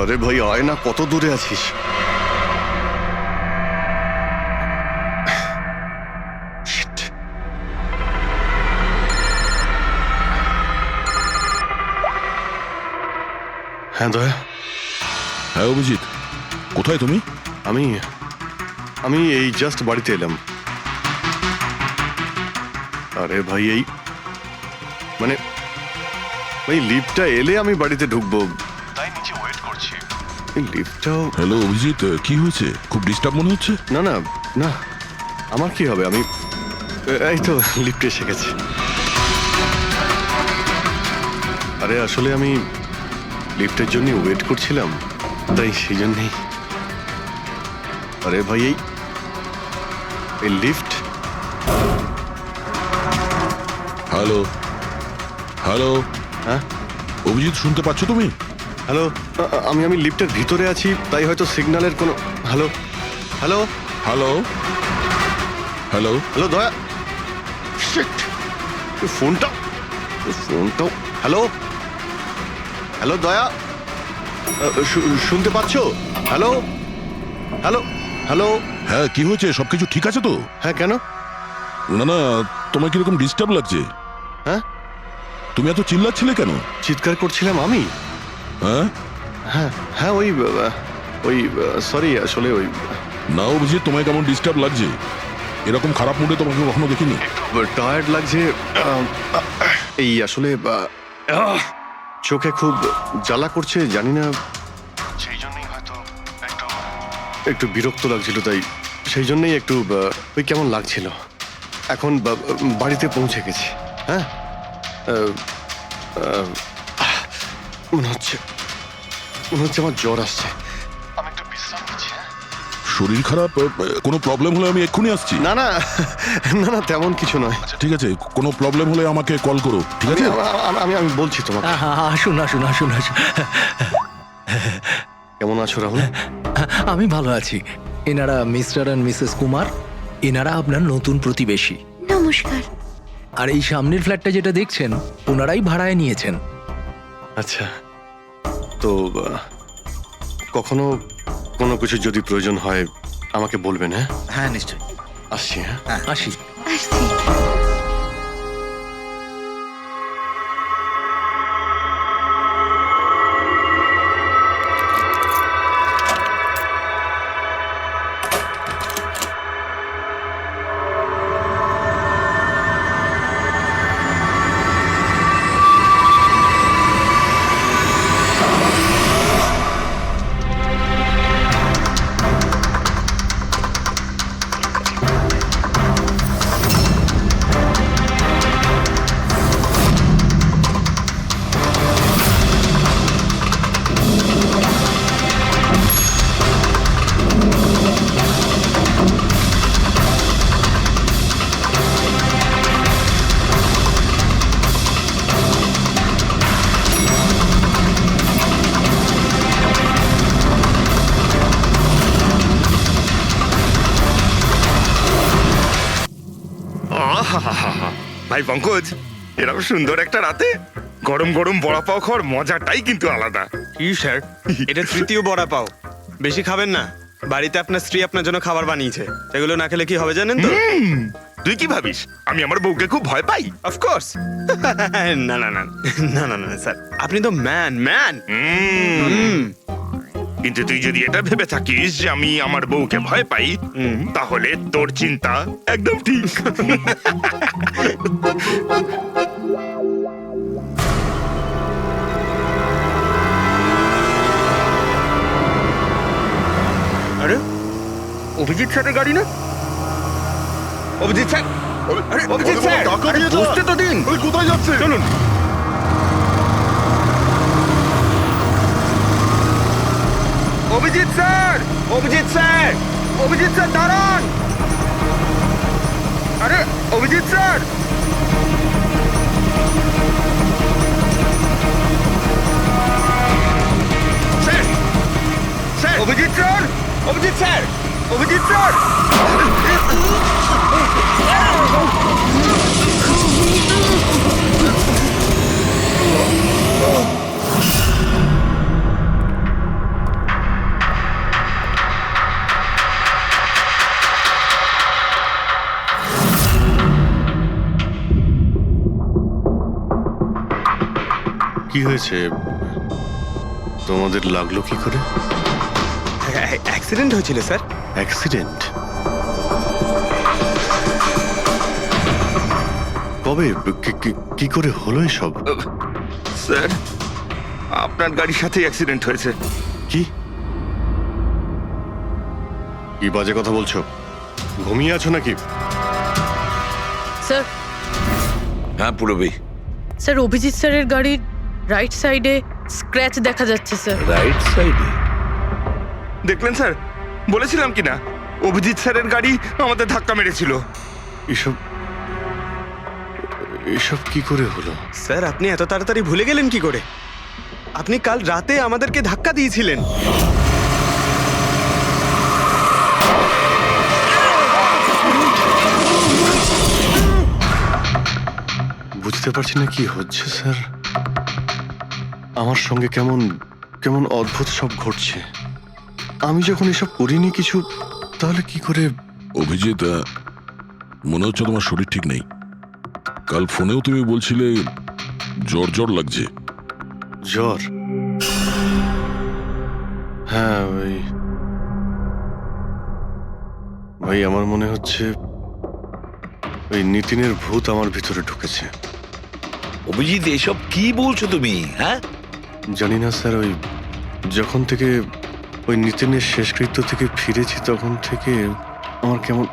[SPEAKER 7] আরে ভাই, আয় না, কত দূরে আছিস? Shit. হ্যাঁ দয়া।
[SPEAKER 8] হ্যাঁ অভিজিৎ, কোথায় তুমি?
[SPEAKER 7] আমি আমি এই জাস্ট বাড়িতে এলাম। আরে ভাই, এই মানে ভাই লিফটটা এলে আমি বাড়িতে ঢুকবো, তাই নিচে ওয়েট করছি। এই লিফটটাও।
[SPEAKER 8] হ্যালো অভিজিৎ, কি হয়েছে? খুব ডিস্টার্ব মনে হচ্ছে।
[SPEAKER 7] না না না, আমার কি হবে, আমি এই তো লিফটে এসে গেছি। আরে আসলে আমি লিফটের জন্য ওয়েট করছিলাম, তাই সেই জন্যেই। আরে ভাই, এই লিফট।
[SPEAKER 8] হ্যালো হ্যালো,
[SPEAKER 7] হ্যাঁ
[SPEAKER 8] অভিজিৎ, শুনতে পাচ্ছ তুমি?
[SPEAKER 7] হ্যালো, আমি লিফটের ভিতরে আছি, তাই হয়তো সিগন্যালের কোনো। Hello hello
[SPEAKER 8] hello hello
[SPEAKER 7] hello দয়া। শিট, ফোনটা। হ্যালো হ্যালো দয়া, শুনতে পাচ্ছো? Hello hello hello.
[SPEAKER 8] হ্যাঁ, কি হয়েছে? সবকিছু ঠিক আছে তো?
[SPEAKER 7] হ্যাঁ, কেন?
[SPEAKER 8] না না, তোমার কিরকম ডিস্টার্ব লাগছে?
[SPEAKER 7] হ্যাঁ,
[SPEAKER 8] তুমি এত চিল্লাচ্ছিলে কেন?
[SPEAKER 7] চিৎকার করছিলাম আমি?
[SPEAKER 8] হ্যাঁ
[SPEAKER 7] হ্যাঁ হ্যাঁ, ওই সরি, আসলে ওই।
[SPEAKER 8] না অভিজিৎ, তোমায় কেমন ডিস্টার্ব লাগছে? এরকম খারাপ মুডে তোমাকে কখনো দেখিনি।
[SPEAKER 7] টায়ার্ড লাগছে, এই আসলে চোখে খুব জ্বালা করছে, জানি না, সেই জন্যই হয়তো একটু বিরক্ত লাগছিল, তাই সেই জন্যই একটু ওই কেমন লাগছিল। এখন বাড়িতে পৌঁছে গেছি। হ্যাঁ, মনে হচ্ছে আমার জ্বর আসছে। আমি একটু বিশ্রাম নিচ্ছি।
[SPEAKER 8] শরীর খারাপ? কোনো প্রবলেম হলে আমি এক্ষুনি আসছি।
[SPEAKER 7] না না না না, তেমন কিছু নয়।
[SPEAKER 8] ঠিক আছে, কোনো প্রবলেম হলে আমাকে কল করো, ঠিক আছে?
[SPEAKER 7] আমি বলছি তোমাকে।
[SPEAKER 14] আসুন আসুন আসুন আসুন।
[SPEAKER 7] কেমন আছো রাহুল?
[SPEAKER 14] আমি ভালো আছি। এনারা মিস্টার অ্যান্ড মিসেস কুমার, এনারা আপনার নতুন প্রতিবেশী।
[SPEAKER 9] নমস্কার।
[SPEAKER 14] আর এই সামনের ফ্ল্যাটটা যেটা দেখছেন, ওনারাই ভাড়ায় নিয়েছেন।
[SPEAKER 7] আচ্ছা, তো কখনো কোনো কিছু যদি প্রয়োজন হয় আমাকে বলবেন, হ্যাঁ?
[SPEAKER 12] হ্যাঁ নিশ্চয়ই।
[SPEAKER 7] আসছি, হ্যাঁ?
[SPEAKER 14] আসি।
[SPEAKER 9] আসছি।
[SPEAKER 13] আহাহাহা। ভাই পঙ্কজ, এরকম সুন্দর একটা রাতে গরম গরম বড়া পাও খাওয়ার মজাটাই কিন্তু আলাদা।
[SPEAKER 2] কি স্যার, এটা তৃতীয় বড়া পাও। বেশি খাবেন না, বাড়িতে আপনার স্ত্রী আপনার জন্য খাবার বানিয়েছে, এগুলো না খেলে কি হবে জানেন তো?
[SPEAKER 13] তুই কি ভাবিস আমি আমার বউকে খুব ভয় পাই?
[SPEAKER 2] অফকোর্স। না না না না না না স্যার, আপনি তো ম্যান।
[SPEAKER 13] কিন্তু তুই যদি এটা ভেবে থাকিস যে আমি আমার বউকে ভয় পাই, তাহলে তোর চিন্তা একদম ঠিক।
[SPEAKER 2] আরে অভিজিৎ স্যারের গাড়ি না? অভিজিৎ স্যার, আরে অভিজিৎ স্যার, আরে বুঝতে তো দিন।
[SPEAKER 7] কোথায় যাচ্ছে?
[SPEAKER 2] চলুন। Abhijit sir, Abhijit sir, Abhijit sir দাঁড়ান। আরে Abhijit sir, Abhijit sir, Abhijit sir, Abhijit sir.
[SPEAKER 7] কি হয়েছে? তোমাদের লাগলো কি করে?
[SPEAKER 2] অ্যাক্সিডেন্ট হয়েছিল স্যার।
[SPEAKER 7] অ্যাক্সিডেন্ট? কবে? কি করে হলো এসব?
[SPEAKER 13] স্যার, আপনার গাড়ির সাথে অ্যাক্সিডেন্ট হয়েছে।
[SPEAKER 7] কি কি বাজে কথা বলছো? ঘুমিয়ে আছো নাকি?
[SPEAKER 3] স্যার,
[SPEAKER 1] হ্যাঁ পুরবি।
[SPEAKER 3] স্যার অভিজিৎ স্যারের গাড়ির রাইট সাইডে স্ক্র্যাচ দেখা যাচ্ছে স্যার।
[SPEAKER 1] রাইট সাইডে?
[SPEAKER 13] দেখলেন স্যার, বলেছিলাম কি না অভিজিৎ স্যারের গাড়ি আমাদের ধাক্কা মেরেছিল।
[SPEAKER 7] এসব এসব কি করে হলো?
[SPEAKER 2] স্যার আপনি এত তাড়াতাড়ি ভুলে গেলেন কি করে? আপনি কাল রাতে আমাদেরকে ধাক্কা দিয়েছিলেন।
[SPEAKER 7] বুঝতে পারছি না কি হচ্ছে স্যার। আমার সঙ্গে কেমন কেমন অদ্ভুত সব ঘটছে। আমি যখন এসব করিনি কিছু, তাহলে কি করে?
[SPEAKER 8] অভিজিৎ, মনে হচ্ছে তোমার শরীর ঠিক নেই। কাল ফোনেও তুমি বলছিলে জ্বর জ্বর লাগছে।
[SPEAKER 7] জ্বর? হ্যাঁ ভাই আমার মনে হচ্ছে ওই নিতিনের ভূত আমার ভিতরে ঢুকেছে।
[SPEAKER 1] অভিজিৎ, এসব কি বলছো তুমি? হ্যাঁ
[SPEAKER 7] জানি না স্যার, ওই যখন থেকে ওই নিতিনের শেষকৃত্য থেকে ফিরেছি তখন থেকে আমার কেমন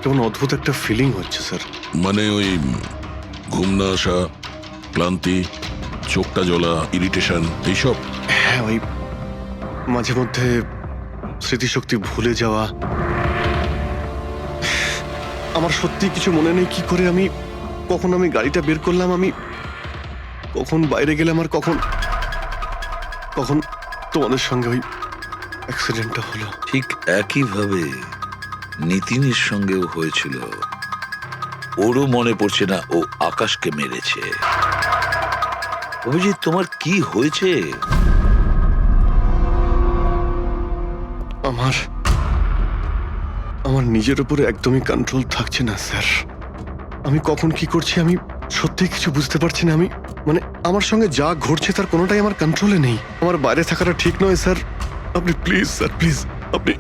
[SPEAKER 7] কেমন অদ্ভুত একটা ফিলিং হচ্ছে স্যার।
[SPEAKER 8] মানে ওই ঘুম না আসা, ক্লান্তি, চোখটা জ্বলা, ইরিটেশন, এইসব?
[SPEAKER 7] হ্যাঁ, ওই মাঝে মধ্যে স্মৃতিশক্তি ভুলে যাওয়া। আমার সত্যি কিছু মনে নেই কি করে আমি কখন আমি গাড়িটা বের করলাম, আমি কখন বাইরে গেলাম, আর কখন কখন তোমাদের সঙ্গে ওই অ্যাক্সিডেন্টটা হলো।
[SPEAKER 1] ঠিক একইভাবে নিতিনের সঙ্গেও হয়েছিল। ওরও মনে পড়ছে না ও আকাশকে মেরেছে। অভিজিৎ, তোমার কি হয়েছে?
[SPEAKER 7] আমার আমার নিজের উপরে একদমই কন্ট্রোল থাকছে না স্যার। আমি কখন কি করছি আমি সত্যি কিছু বুঝতে পারছি না। আমি মানে আমার সঙ্গে যা ঘটছে তার কোনোটাই আমার কন্ট্রোলে নেই। আমার বাইরে থাকাটা ঠিক নয় স্যার। আপনি প্লিজ স্যার, প্লিজ আপনি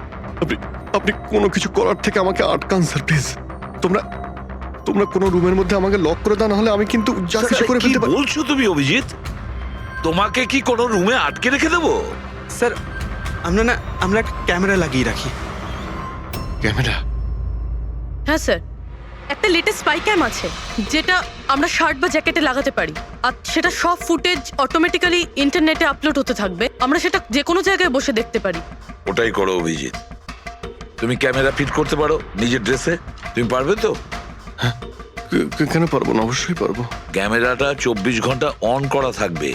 [SPEAKER 7] আপনি আপনি কোনো কিছু করার থেকে আমাকে আটকান স্যার প্লিজ। তোমরা তোমরা কোনো রুমের মধ্যে আমাকে লক করে দাও, না হলে আমি কিন্তু যা কিছু করে
[SPEAKER 1] কি
[SPEAKER 7] ফেলতে পারি।
[SPEAKER 1] বলছো তুমি অভিজিৎ? তোমাকে কি কোনো রুমে আটকে রেখে দেবো?
[SPEAKER 2] স্যার আমরা একটা ক্যামেরা লাগিয়ে রাখি।
[SPEAKER 7] ক্যামেরা?
[SPEAKER 3] হ্যাঁ স্যার, একটা লেটেস্ট স্পাই ক্যাম আছে যেটা আমরা শার্ট বা জ্যাকেটে লাগাতে পারি, আর সেটা সব ফুটেজ অটোমেটিক্যালি ইন্টারনেটে আপলোড হতে থাকবে। আমরা সেটা যে কোনো জায়গায় বসে দেখতে পারি।
[SPEAKER 1] ওটাই করো অভিজিৎ। তুমি ক্যামেরা ফিট করতে পারো নিজের ড্রেসে? তুমি পারবে তো?
[SPEAKER 7] কেন পারবো না, অবশ্যই পারবো।
[SPEAKER 1] ক্যামেরাটা 24 ঘন্টা অন করা থাকবে,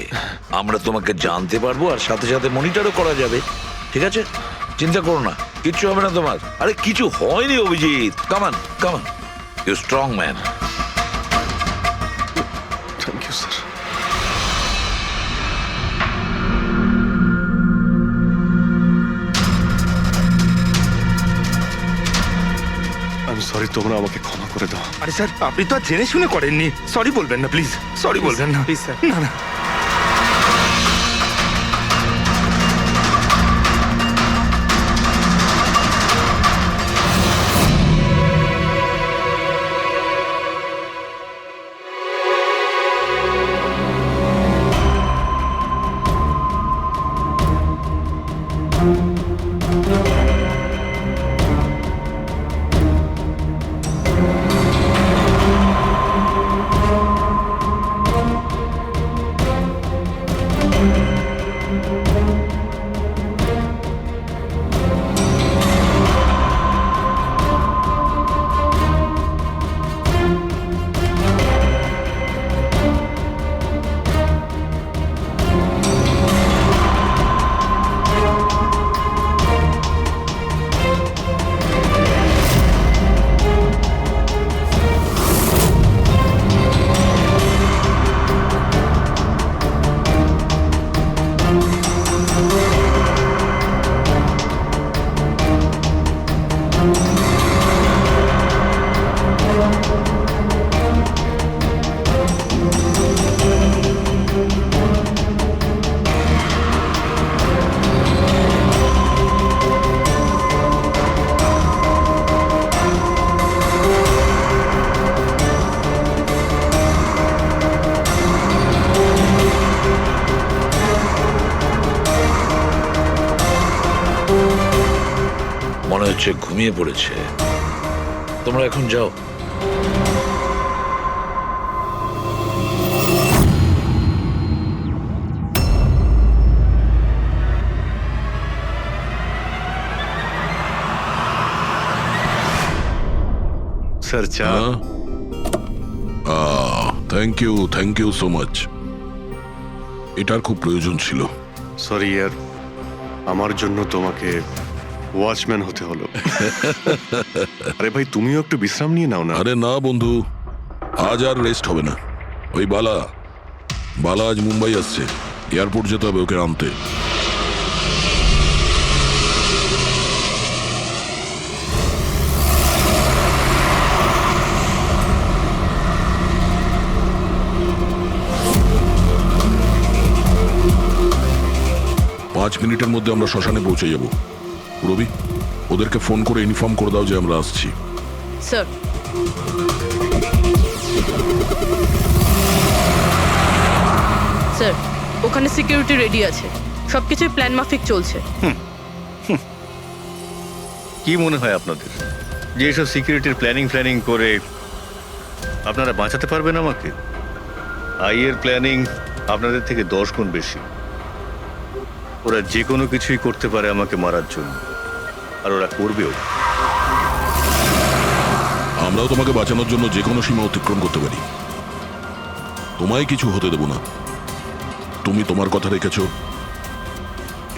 [SPEAKER 1] আমরা তোমাকে জানতে পারবো, আর সাথে সাথে মনিটরও করা যাবে। ঠিক আছে, চিন্তা করো না, কিচ্ছু হবে না তোমার। আরে কিছু হয়নি Abhijit, come on come on, you strong man.
[SPEAKER 7] Thank you sir. আমি সরি, তোমরা আমাকে ক্ষমা করে দাও।
[SPEAKER 13] আরে স্যার, আপনি তো আর জেনে শুনে করেননি। সরি বলবেন না প্লিজ, সরি বলবেন না
[SPEAKER 2] প্লিজ স্যার।
[SPEAKER 13] না না।
[SPEAKER 1] মনে হচ্ছে ঘুমিয়ে পড়েছে। তোমরা এখন যাও।
[SPEAKER 7] স্যার চা।
[SPEAKER 8] Thank you so much. এটার খুব প্রয়োজন ছিল।
[SPEAKER 7] সরি ইয়ার, আমার জন্য তোমাকে ওয়াচম্যান হতে হলো। আরে ভাই, তুমিও একটু বিশ্রাম নিয়ে নাও না।
[SPEAKER 8] আরে না বন্ধু, আজ আর রেস্ট হবে না। ওই বালা আজ মুম্বাই আসছে, এয়ারপোর্ট যেতে হবে ওকে আনতে। পাঁচ মিনিটের মধ্যে আমরা শ্মশানে পৌঁছে যাব। রবি, ওদেরকে ফোন করে ইনফর্ম করে দাও যে আমরা আসছি।
[SPEAKER 3] স্যার, স্যার ওখানে সিকিউরিটি রেডি আছে, সবকিছুই প্ল্যান মাফিক চলছে।
[SPEAKER 11] কি মনে হয় আপনাদের যে এসব সিকিউরিটির প্ল্যানিং করে আপনারা বাঁচাতে পারবেন আমাকে? আইয়ের প্ল্যানিং আপনাদের থেকে 10 গুণ বেশি। ওরা যে কোনো কিছুই করতে পারে আমাকে মারার জন্য, আর ওরা করবেও।
[SPEAKER 8] আমরাও তোমাকে বাঁচানোর জন্য যে কোনো সীমা অতিক্রম করতে পারি। তোমায় কিছু হতে দেব না। তুমি তোমার কথা রেখেছো,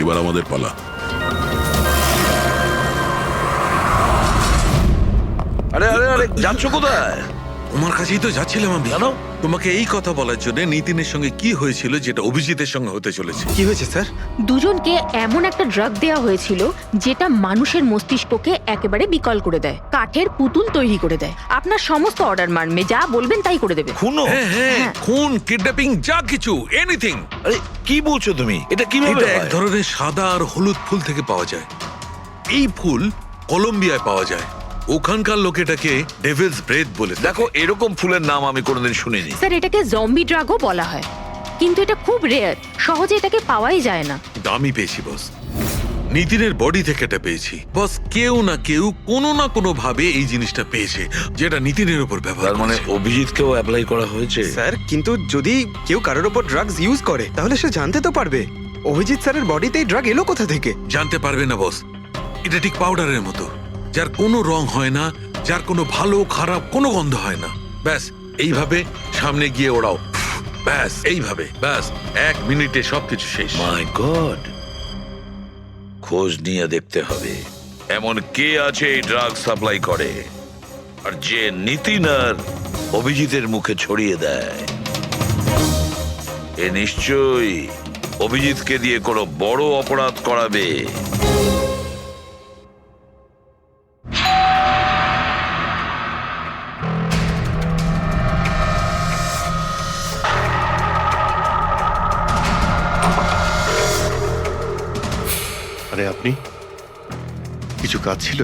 [SPEAKER 8] এবার আমাদের পালা।
[SPEAKER 1] আরে আরে আরে, যাচ্ছ কোথায়?
[SPEAKER 5] তোমার কাছেই তো যাচ্ছিলাম আমি।
[SPEAKER 1] জানো
[SPEAKER 5] তোমাকে এই কথা বলার জন্য নিতিনের সঙ্গে কি হয়েছিল যেটা অভিজিতের সঙ্গে হতে চলেছে।
[SPEAKER 2] কি হয়েছে স্যার?
[SPEAKER 10] দুজনকে এমন একটা ড্রাগ দেওয়া হয়েছিল যেটা মানুষের মস্তিষ্ককে একেবারে বিকল করে দেয়, কাঠের পুতুল তৈরি করে দেয়। আপনার সমস্ত অর্ডার মানবে, যা বলবেন তাই করে দেবে।
[SPEAKER 1] খুনো?
[SPEAKER 5] হ্যাঁ হ্যাঁ, খুন, কিডন্যাপিং, যা কিছু, এনিথিং।
[SPEAKER 1] আরে কি বলছো তুমি? এটা কিভাবে
[SPEAKER 5] এটা এক
[SPEAKER 1] হয়?
[SPEAKER 5] ধরনের সাদা আর হলুদ ফুল থেকে পাওয়া যায়। এই ফুল কলম্বিয়ায় পাওয়া যায়। ওখানকার লোক এটাকে ডেভিলস ব্রেথ বলে।
[SPEAKER 1] দেখো, এরকম ফুলের নাম আমি কোনোদিন শুনিনি।
[SPEAKER 10] স্যার, এটাকে জম্বি ড্রাগও বলা হয়, কিন্তু এটা খুব রেয়ার, সহজে এটাকে পাওয়াই যায় না।
[SPEAKER 5] দামি পেয়েছি বস, নিতিনের বডি থেকে এটা পেয়েছি বস। কেউ না কেউ কোনো না কোনো ভাবে এই জিনিসটা পেয়েছে যেটা নিতিনের উপর ব্যবহার
[SPEAKER 1] তার মানে
[SPEAKER 5] করেছে।
[SPEAKER 1] অভিজিৎকেও অ্যাপ্লাই করা হয়েছে।
[SPEAKER 2] স্যার, কিন্তু যদি কেউ কারোর ওপর ড্রাগস ইউজ করে তাহলে সে জানতে তো পারবে অভিজিৎ স্যারের বডিতে এই ড্রাগ এলো কোথা থেকে।
[SPEAKER 5] জানতে পারবে না বস, এটা ঠিক পাউডারের মতো, যার কোনো রং হয় না, যার কোনো ভালো খারাপ কোনো গন্ধ হয় না। ব্যাস এইভাবে সামনে গিয়ে ওড়াও, ব্যাস এইভাবে, ব্যাস 1 মিনিটে সবকিছু শেষ।
[SPEAKER 1] মাই গড, খোঁজ নিয়ে দেখতে হবে এমন কে আছে এই ড্রাগ সাপ্লাই করে আর যে নিতিন আর অভিজিতের মুখে ছড়িয়ে দেয়। এ নিশ্চয়ই অভিজিৎকে দিয়ে কোনো বড় অপরাধ করাবে।
[SPEAKER 7] আরে আপনি, কিছু কাজ ছিল?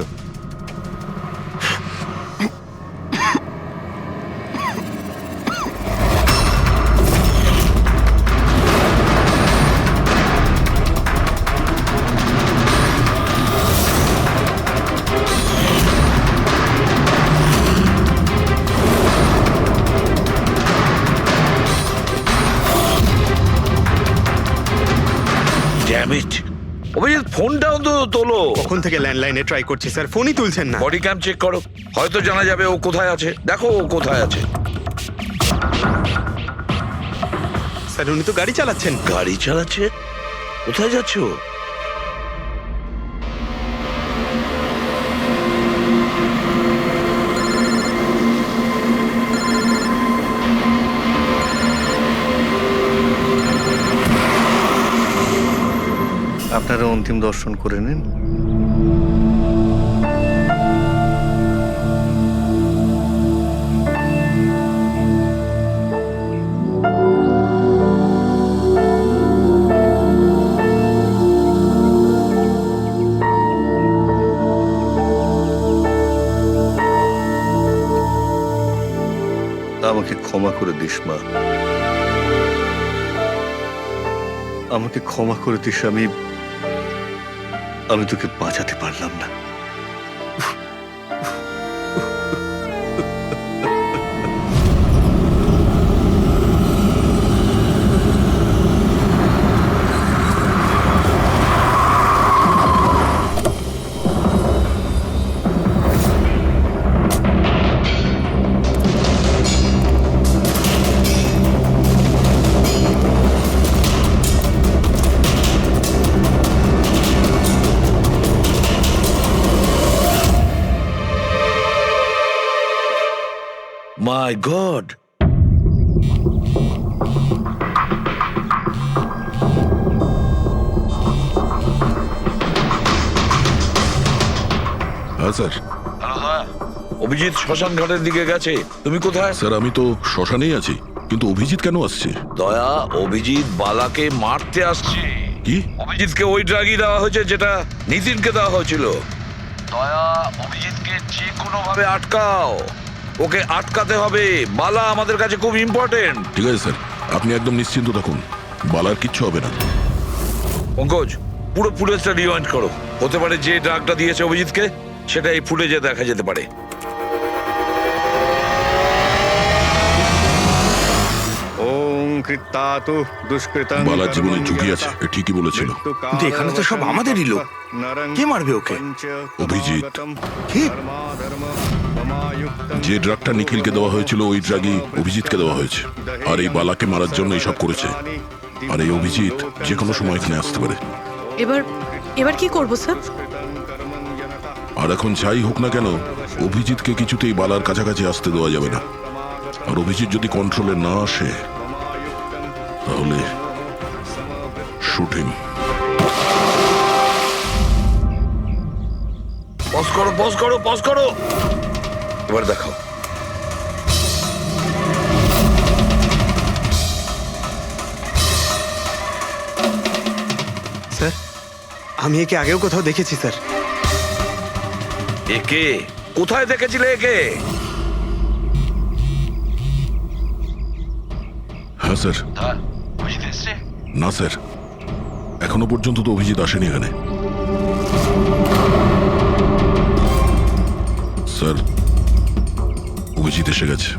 [SPEAKER 1] ড্যাম ইট, অভিজিৎ ফোনটা অন্তত তোলো।
[SPEAKER 2] কখন থেকে ল্যান্ডলাইনে ট্রাই করছি স্যার, ফোনই তুলছেন না।
[SPEAKER 1] বডি ক্যাম চেক করো, হয়তো জানা যাবে ও কোথায় আছে। দেখো ও কোথায় আছে।
[SPEAKER 2] স্যার, উনি তো গাড়ি চালাচ্ছেন।
[SPEAKER 1] গাড়ি চালাচ্ছে? কোথায় যাচ্ছ?
[SPEAKER 11] আপনারা অন্তিম দর্শন করে নিন। আমাকে ক্ষমা করে দিস মা, আমাকে ক্ষমা করে দিস। আমি তোকে বাঁচাতে পারলাম না।
[SPEAKER 1] মাই গড,
[SPEAKER 8] হ্যাঁ স্যার।
[SPEAKER 1] অভিজিৎ শ্মশান ঘাটের দিকে গেছে। তুমি কোথায়?
[SPEAKER 8] স্যার, আমি তো শ্মশানেই আছি, কিন্তু অভিজিৎ কেন আসছে?
[SPEAKER 1] দয়া, অভিজিৎ বালাকে মারতে আসছে।
[SPEAKER 8] কি?
[SPEAKER 1] অভিজিৎকে ওই ড্রাগই দেওয়া হয়েছে যেটা নিতিনকে দেওয়া হয়েছিল। দয়া, অভিজিৎকে যে কোনো ভাবে আটকাও, ওকে আটকাতে হবে। বালা আমাদের কাছে খুব ইম্পর্টেন্ট।
[SPEAKER 8] ঠিক আছে স্যার, আপনি একদম নিশ্চিন্ত থাকুন, বালার কিচ্ছু হবে না।
[SPEAKER 1] পঙ্কজ, পুরো ফুটেজটা রিওয়াইন্ড করো। হতে পারে যে ড্রাগটা দিয়েছে অভিজিৎকে সেটা এই ফুটেজে দেখা যেতে পারে।
[SPEAKER 7] ওম কৃত্তাতু দুষ্কৃতং।
[SPEAKER 8] বালার জীবনে ঝুঁকি আছে, এ ঠিকই বলেছিল।
[SPEAKER 7] কিন্তু এখানে তো সব আমাদেরই লোক, কে মারবে ওকে?
[SPEAKER 8] অভিজিৎ।
[SPEAKER 7] কি?
[SPEAKER 8] যে ড্রাগটা নিখিলকে দেওয়া হয়েছিল ওই ড্রাগই অভিজিৎকে দেওয়া হয়েছে, আর এই বালাকে মারার জন্য এইসব করেছে। আর এই অভিজিৎ যে কোনো সময় এখানে আসতে পারে।
[SPEAKER 6] এবার কি করব স্যার?
[SPEAKER 8] আর এখন যাই হোক না কেন, অভিজিৎকে কিছুতেই বালার কাছাকাছি আসতে দেওয়া যাবে না। আর অভিজিৎ যদি কন্ট্রোলে না আসে তাহলে শুটিং।
[SPEAKER 1] পজ করো পজ করো পজ করো, এবার দেখাও।
[SPEAKER 2] স্যার, আমি একে আগেও কোথাও দেখেছি স্যার।
[SPEAKER 1] একে কোথায় দেখেছিলে একে?
[SPEAKER 8] হ্যাঁ স্যার। না স্যার, এখনো পর্যন্ত তো অভিজিৎ আসেনি এখানে। স্যার, অভিজিৎ এসে গেছে।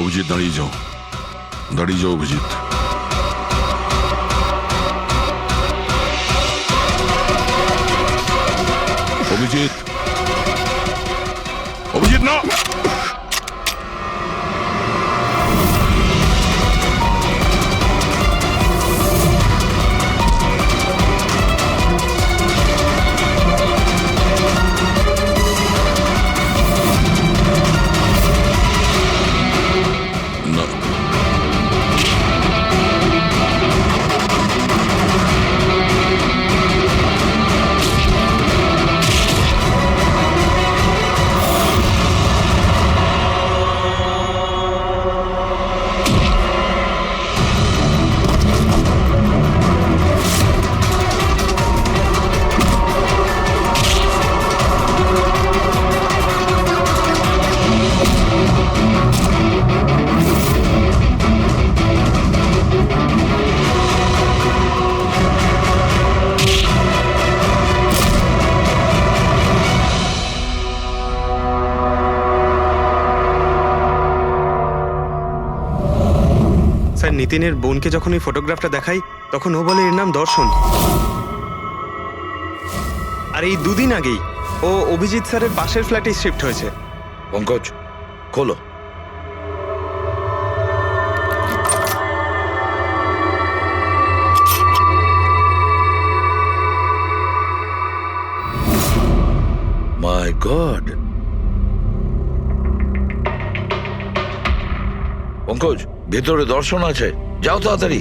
[SPEAKER 8] অভিজিৎ দাঁড়িয়ে যাও, দাঁড়িয়ে যাও অভিজিৎ। অভিজিৎ, অভিজিৎ না।
[SPEAKER 2] স্যার, নিতিনের বোনকে যখন এই ফটোগ্রাফটা দেখাই তখন ও বলে এর নাম দর্শন। আর এই দুদিন আগেই ও অভিজিৎ স্যারের পাশের ফ্ল্যাটে শিফট হয়েছে।
[SPEAKER 1] পঙ্কজ, খোলো। মাই গড, পঙ্কজ, ভেতরে দর্শন আছে, যাও তাড়াতাড়ি।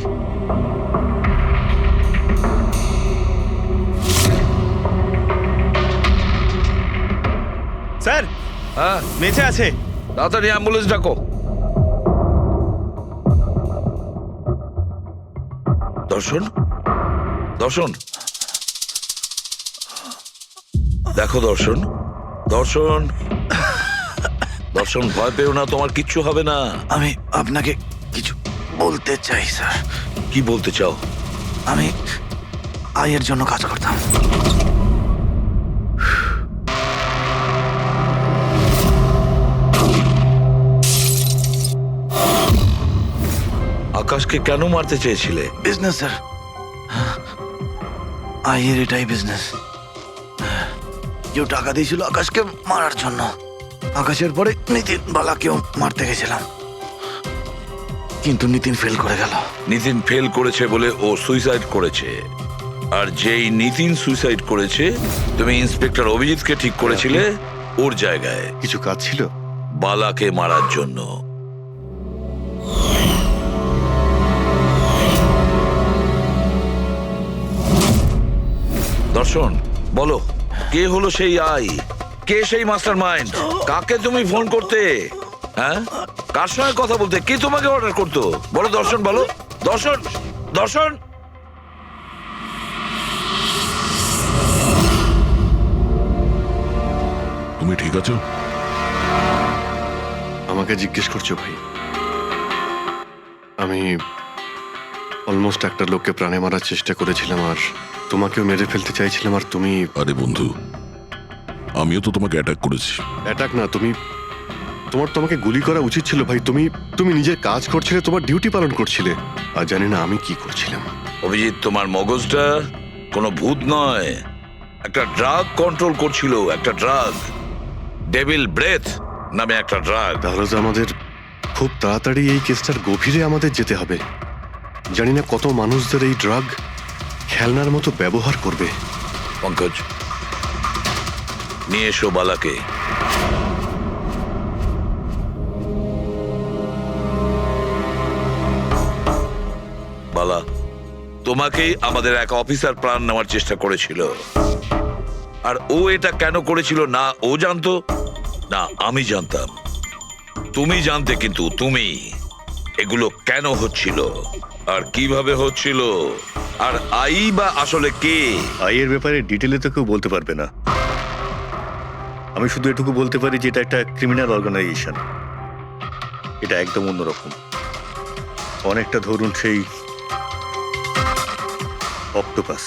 [SPEAKER 2] স্যার,
[SPEAKER 1] হ্যাঁ,
[SPEAKER 2] বেঁচে আছে।
[SPEAKER 1] তাড়াতাড়ি অ্যাম্বুলেন্স ডাকো। দর্শন, দর্শন, দেখো দর্শন, দর্শন, দর্শন, ভয় পেও না, তোমার কিচ্ছু হবে না।
[SPEAKER 14] আমি আপনাকে কিছু বলতে চাই স্যার।
[SPEAKER 1] কি বলতে চাও?
[SPEAKER 14] আমি আয়ের জন্য কাজ করতাম।
[SPEAKER 1] আকাশকে কেন মারতে চেয়েছিলে?
[SPEAKER 14] বিজনেস স্যার, আয়ের এটাই বিজনেস। কেউ টাকা দিয়েছিল আকাশকে মারার জন্য। আকাশের পরে নিতিন বালাকেও মারতে গেছিলাম, কিন্তু নিতিন ফেল করে গেল।
[SPEAKER 1] নিতিন ফেল করেছে বলে ও সুইসাইড করেছে। আর যেই নিতিন সুইসাইড করেছে, তুমি ইন্সপেক্টর অভিজিৎকে ঠিক করেছিলে ওর জায়গায়।
[SPEAKER 7] কিছু কাজ ছিল
[SPEAKER 1] বালাকে মারার জন্য। দর্শন, বলো, কে হলো সেই আই? কে সেই মাস্টার মাইন্ড? কাকে তুমি ফোন করতে? হ্যাঁ, কার সঙ্গে কথা বলতে? কে তোমাকে অর্ডার করতো? বলো দর্শন, বলো। দর্শন, দর্শন,
[SPEAKER 8] তুমি ঠিক আছো?
[SPEAKER 7] আমাকে জিজ্ঞেস করছো ভাই? আমি অলমোস্ট একটা লোককে প্রাণে মারার চেষ্টা করেছিলাম, আর তোমাকেও মেরে ফেলতে চাইছিলাম, আর তুমি...
[SPEAKER 8] আরে বন্ধু, আমিও তো তোমাকে অ্যাটাক করেছি।
[SPEAKER 7] অ্যাটাক না, তুমি তোমার তো আমাকে গুলি করা উচিত ছিল ভাই। তুমি তুমি নিজের কাজ করছিলে, তোমার ডিউটি পালন করছিলে, আর জানি না আমি কি করছিলাম।
[SPEAKER 1] অভিজিৎ, তোমার মগজটা কোনো ভূত নয়, একটা ড্রাগ কন্ট্রোল করছিল, একটা ড্রাগ, ডেভিল ব্রেথ নামে একটা ড্রাগ।
[SPEAKER 7] তাহলে তো আমাদের খুব তাড়াতাড়ি এই কেসটার গভীরে আমাদের যেতে হবে। জানি না কত মানুষদের এই ড্রাগ খেলনার মতো ব্যবহার করবে।
[SPEAKER 1] পঙ্কজ, নিয়ে এসো বালাকে। বালা, তোমাকেই আমাদের এক অফিসার প্রাণ নেওয়ার চেষ্টা করেছিল, আর ও এটা কেন করেছিল না ও জানতো না আমি জানতাম। তুমি জানতে, কিন্তু তুমি এগুলো কেন হচ্ছিল আর কিভাবে হচ্ছিল, আর আই বা আসলে কে?
[SPEAKER 11] আইয়ের ব্যাপারে ডিটেলে তো কেউ বলতে পারবে না। আমি শুধু এটুকু বলতে পারি যে এটা একটা ক্রিমিনাল অর্গানাইজেশন। এটা একদম অন্যরকম, অনেকটা ধরুন সেই অক্টোপাস।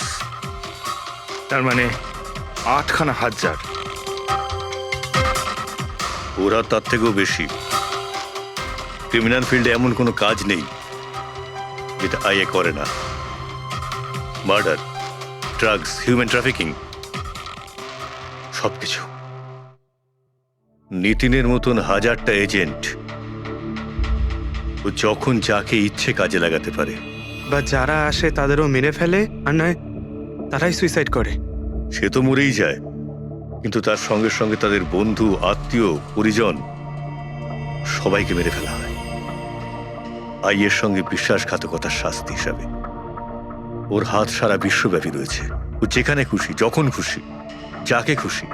[SPEAKER 13] তার মানে 8খানা হাজার।
[SPEAKER 11] ওরা তার থেকেও বেশি। ক্রিমিনাল ফিল্ডে এমন কোনো কাজ নেই যেটা আইএ করে না। মার্ডার, ড্রাগস, হিউম্যান ট্রাফিকিং, সবকিছু। নিতিনের মতন হাজারটা এজেন্ট, ও যখন যাকে ইচ্ছে কাজে লাগাতে পারে।
[SPEAKER 2] বা যারা আসে তাদেরও মেরে ফেলে, আর নয় তারাই সুইসাইড করে।
[SPEAKER 11] সে তো মরেই যায়, কিন্তু তার সঙ্গে সঙ্গে তাদের বন্ধু, আত্মীয়, পরিজন সবাইকে মেরে ফেলা হয় আইয়ের সঙ্গে বিশ্বাসঘাতকতার শাস্তি হিসাবে। ওর হাত সারা বিশ্বব্যাপী রয়েছে। ও যেখানে খুশি, যখন খুশি, যাকে খুশি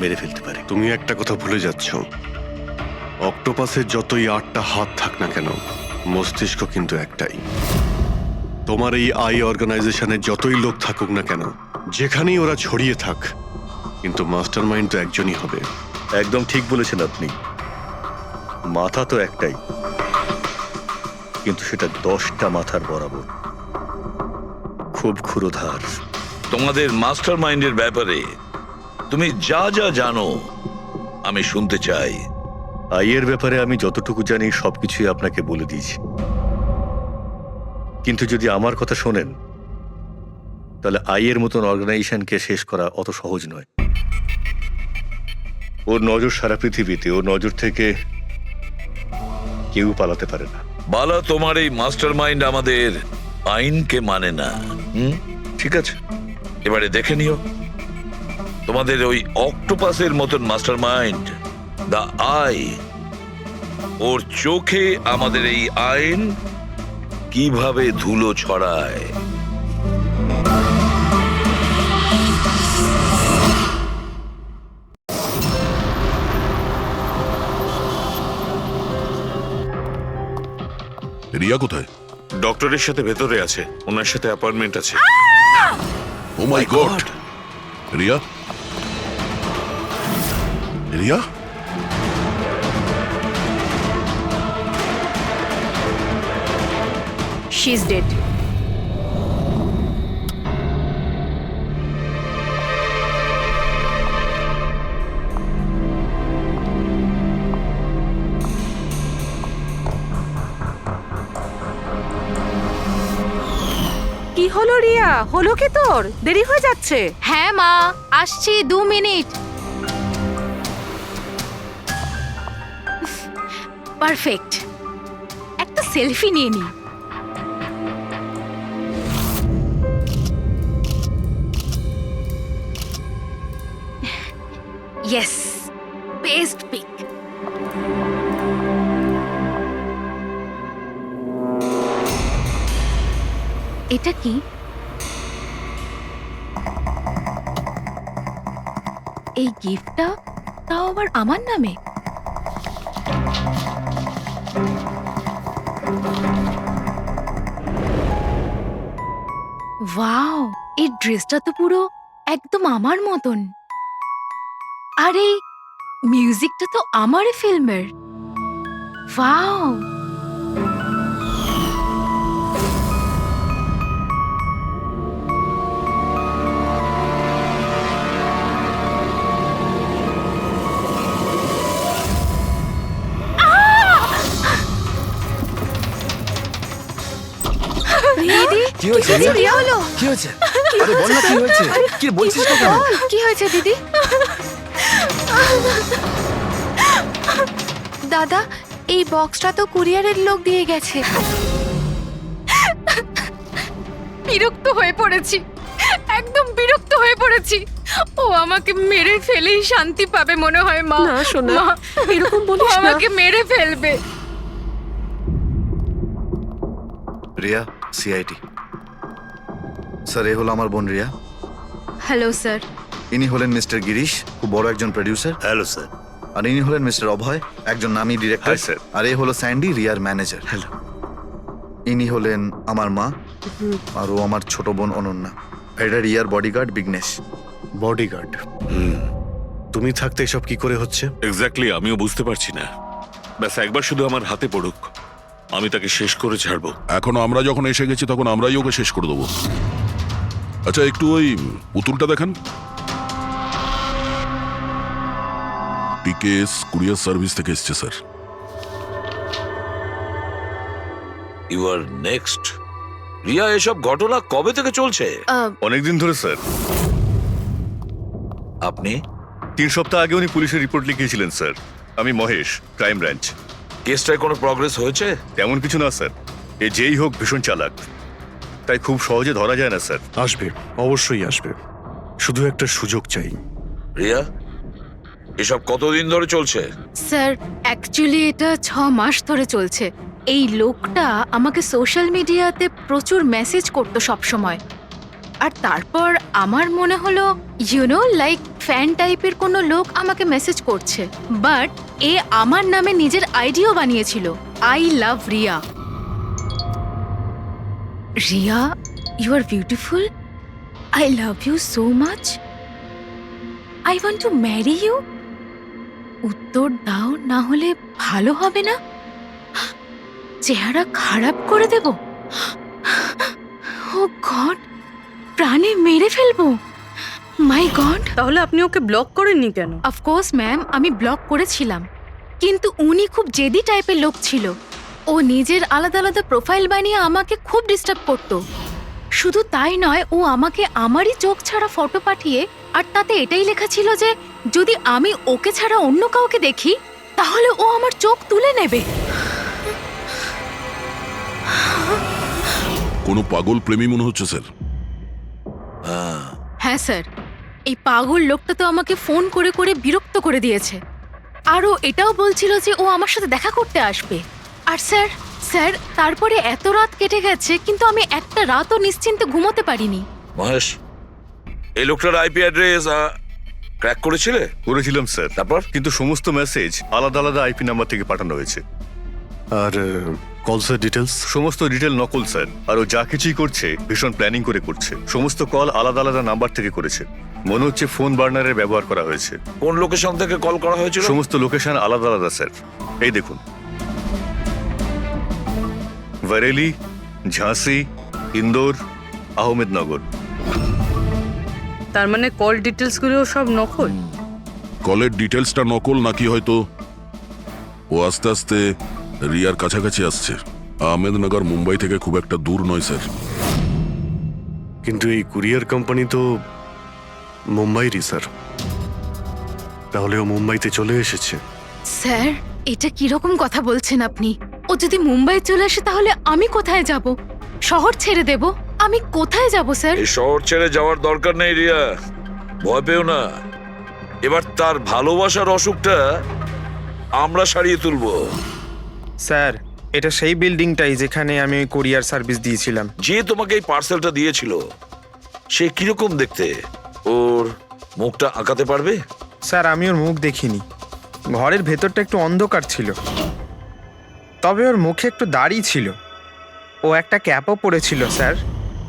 [SPEAKER 11] মেরে ফেলতে পারে।
[SPEAKER 7] তুমি একটা কথা ভুলে যাচ্ছ, অক্টোপাসের যতই 8টা হাত থাক না কেন, মস্তিষ্ক কিন্তু একটাই। তোমার এই আই অর্গানাইজেশনের যতই লোক থাকুক না কেন, যেখানেই ওরা ছড়িয়ে থাক, কিন্তু মাস্টার মাইন্ড তো একজনই হবে।
[SPEAKER 11] একদম ঠিক বলেছেন আপনি। মাথা তো একটাই, কিন্তু সেটা 10টা মাথার বরাবর, খুব ক্ষুরোধার।
[SPEAKER 1] তোমাদের মাস্টার মাইন্ডের ব্যাপারে তুমি যা যা জানো আমি শুনতে চাই।
[SPEAKER 11] আইয়ের ব্যাপারে আমি যতটুকু জানি সবকিছুই আপনাকে বলে দিয়েছি, কিন্তু যদি আমার কথা শোনেন তাহলে আইয়ের মতন অর্গানাইজেশনকে শেষ করা অত সহজ নয়। ওর নজর সারা পৃথিবীতে, ওর নজর থেকে কেউ পালাতে পারে না।
[SPEAKER 1] বালা, তোমার এই মাস্টার মাইন্ড আমাদের আইনকে মানে না। ঠিক আছে, এবারে দেখে নিও তোমাদের ওই অক্টোপাসের মতন মাস্টার মাইন্ড, দা আই, ওর চোখে আমাদের এই আইন কিভাবে ধুলো ছড়ায়।
[SPEAKER 8] রিয়া কোথায়?
[SPEAKER 13] ডক্টরের সাথে ভেতরে আছে, ওনার সাথে অ্যাপয়েন্টমেন্ট আছে।
[SPEAKER 8] Oh my God! Riya, Riya,
[SPEAKER 10] she is dead.
[SPEAKER 6] কি হলো রিয়া? হলো কি তোর? দেরি হয়ে যাচ্ছে।
[SPEAKER 10] হ্যাঁ মা, আসছি 2 মিনিট। পারফেক্ট, একটা সেলফি নিয়ে নি। Yes, best pic. এটা কি? এই গিফটটা তাও আবার আমার নামে। ওয়াও, এই ড্রেসটা তো পুরো একদম আমার মতন। আর এই মিউজিকটা তো আমারই ফিল্মের। ওয়াও,
[SPEAKER 12] কি হয়েছে
[SPEAKER 9] হয়েছে,
[SPEAKER 12] রিয়া?
[SPEAKER 9] রিয়া হলো?
[SPEAKER 12] কি হয়েছে? আরে বল না কি হয়েছে? কি বলছিস না কেন?
[SPEAKER 9] কি হয়েছে দিদি? দাদা, এই বক্সটা তো কুরিয়ারের লোক দিয়ে গেছে।
[SPEAKER 10] বিরক্ত হয়ে পড়েছি, একদম বিরক্ত হয়ে পড়েছি। ও আমাকে মেরে ফেলেই শান্তি পাবে মনে হয় মা।
[SPEAKER 6] না সোনা,
[SPEAKER 10] মা,
[SPEAKER 6] এরকম
[SPEAKER 10] ও
[SPEAKER 6] বলিস না।
[SPEAKER 10] আমাকে মেরে ফেলবে।
[SPEAKER 4] রিয়া, সিআইটি। স্যার, এ হলো আমার বোন রিয়া।
[SPEAKER 10] Hello sir.
[SPEAKER 4] ইনি হলেন মিস্টার গিরিশ, খুব বড় একজন প্রডিউসার।
[SPEAKER 11] Hello sir.
[SPEAKER 4] আর ইনি হলেন মিস্টার অভয়, একজন নামী ডিরেক্টর।
[SPEAKER 11] Hi, sir.
[SPEAKER 4] আর এ হলো স্যান্ডি, রিয়ার ম্যানেজার। হ্যালো। ইনি হলেন আমার মা, আর ও আমার ছোট বোন অনন্যা। এটা রিয়ার বডিগার্ড বিঘ্নেশ।
[SPEAKER 7] বডিগার্ড। তুমি থাকতে এসব কি করে হচ্ছে?
[SPEAKER 8] এক্স্যাক্টলি, আমিও বুঝতে পারছি না। ব্যাস একবার শুধু আমার হাতে পড়ুক, আমি তাকে শেষ করে ছাড়বো। এখন আমরা যখন এসে গেছি তখন আমরাই ওকে শেষ করে দেবো। আচ্ছা, একটু ওই পুতুলটা দেখান। টিকেএস কুরিয়ার সার্ভিস থেকে এসছে sir.
[SPEAKER 1] You are next. Riya, এসব ঘটনা কবে থেকে চলছে?
[SPEAKER 11] অনেকদিন ধরে স্যার।
[SPEAKER 1] আপনি
[SPEAKER 11] 3 সপ্তাহ আগে উনি পুলিশের রিপোর্ট লিখিয়েছিলেন স্যার। আমি মহেশ, ক্রাইম ব্রাঞ্চ।
[SPEAKER 1] কেসটায় কোনো প্রগ্রেস হয়েছে?
[SPEAKER 11] তেমন কিছু না স্যার। এ যেই হোক ভীষণ চালাক, তাই খুব সহজে ধরা যায় না স্যার।
[SPEAKER 7] আসবে, অবশ্যই আসবে, শুধু একটা সুযোগ চাই।
[SPEAKER 1] রিয়া, এসব কতদিন ধরে চলছে?
[SPEAKER 10] স্যার, অ্যাকচুয়ালি এটা 6 মাস ধরে চলছে। এই লোকটা আমাকে সোশ্যাল মিডিয়াতে প্রচুর মেসেজ করতো সব সময়। আর তারপর আমার মনে হলো লাইক ফ্যান টাইপের কোনো লোক আমাকে মেসেজ করছে। বাট এ আমার নামে নিজের আইডিও বানিয়েছিল, I love Riya. Riya, you are beautiful, I love you so much, I want to marry you. উত্তর দাও, না হলে ভালো হবে না। চেহারা খারাপ করে দেব। ও গড, প্রাণে মেরে ফেলবো। মাই গড।
[SPEAKER 3] তাহলে আপনি ওকে ব্লক করেননি কেন?
[SPEAKER 10] অফকোর্স ম্যাম, আমি ব্লক করেছিলাম, কিন্তু উনি খুব জেদি টাইপের লোক ছিল। ও নিজের আলাদা আলাদা প্রোফাইল বানিয়ে আমাকে খুব ডিস্টার্ব করতো। শুধু তাই নয়, ও আমাকে আমারই চোখ ছাড়া ফটো পাঠিয়ে, আর তাতে এটাই লেখা ছিল যে যদি আমি ওকে ছাড়া অন্য কাউকে দেখি তাহলে ও আমার চোখ তুলে নেবে।
[SPEAKER 8] কোনো পাগল প্রেমী মনে হচ্ছে স্যার।
[SPEAKER 10] হ্যাঁ স্যার, এই পাগল লোকটা তো আমাকে ফোন করে করে বিরক্ত করে দিয়েছে। আর ও এটাও বলছিল যে ও আমার সাথে দেখা করতে আসবে। আর স্যার স্যার তারপরে এত রাত কেটে গেছে, কিন্তু আমি একটা রাতও নিশ্চিন্তে ঘুমোতে পারিনি।
[SPEAKER 1] মহেশ, এই লোকটার আইপি অ্যাড্রেস ক্র্যাক করেছিলে?
[SPEAKER 11] করেছিলাম স্যার।
[SPEAKER 1] তারপর?
[SPEAKER 11] কিন্তু সমস্ত মেসেজ আলাদা আলাদা আইপি নাম্বার থেকে পাঠানো হয়েছে।
[SPEAKER 7] আর কলসের ডিটেলস?
[SPEAKER 11] সমস্ত ডিটেল নকল স্যার। আর ও যা কিছুই করছে ভীষণ প্ল্যানিং করে করছে। সমস্ত কল আলাদা আলাদা নাম্বার থেকে করেছে। মনে হচ্ছে ফোন বার্নারের ব্যবহার করা হয়েছে।
[SPEAKER 1] কোন লোকেশন থেকে কল করা হয়েছিল?
[SPEAKER 11] সমস্ত লোকেশন আলাদা আলাদা স্যার। এই দেখুন, বরেলি, ঝাঁসি, ইন্দোর, আহমেদনগর।
[SPEAKER 3] তার মানে কল ডিটেলসগুলো সব নকল?
[SPEAKER 8] কলের ডিটেলসটা নকল, নাকি হয়তো ও আস্তে আস্তে রিয়ার কাছাকাছি আসছে। আহমেদনগর মুম্বাই থেকে খুব একটা দূর নয় স্যার।
[SPEAKER 7] কিন্তু এই কুরিয়ার কোম্পানি তো মুম্বাইরই স্যার। তাহলে ও মুম্বাইতে চলে এসেছে।
[SPEAKER 10] স্যার, এটা কিরকম কথা বলছেন আপনি? ও যদি মুম্বাই চলে আসে তাহলে আমি কোথায় যাব? শহর ছেড়ে দেব? আমি কোথায় যাব স্যার?
[SPEAKER 1] এই শহর ছেড়ে যাওয়ার দরকার নেই রিয়া, ভয় পেও না। এবার তার ভালোবাসার অসুখটা আমরা সারিয়ে তুলবো।
[SPEAKER 2] স্যার, এটা সেই বিল্ডিংটাই যেখানে আমি ওই কোরিয়ার সার্ভিস দিয়েছিলাম।
[SPEAKER 1] যে তোমাকে এই পার্সেলটা দিয়েছিল সে কিরকম দেখতে? ওর মুখটা আঁকাতে পারবে?
[SPEAKER 2] স্যার, আমি ওর মুখ দেখিনি। ঘরের ভেতরটা একটু অন্ধকার ছিল, তবে ওর মুখে একটু দাড়ি ছিল। ও একটা ক্যাপও পরেছিল স্যার।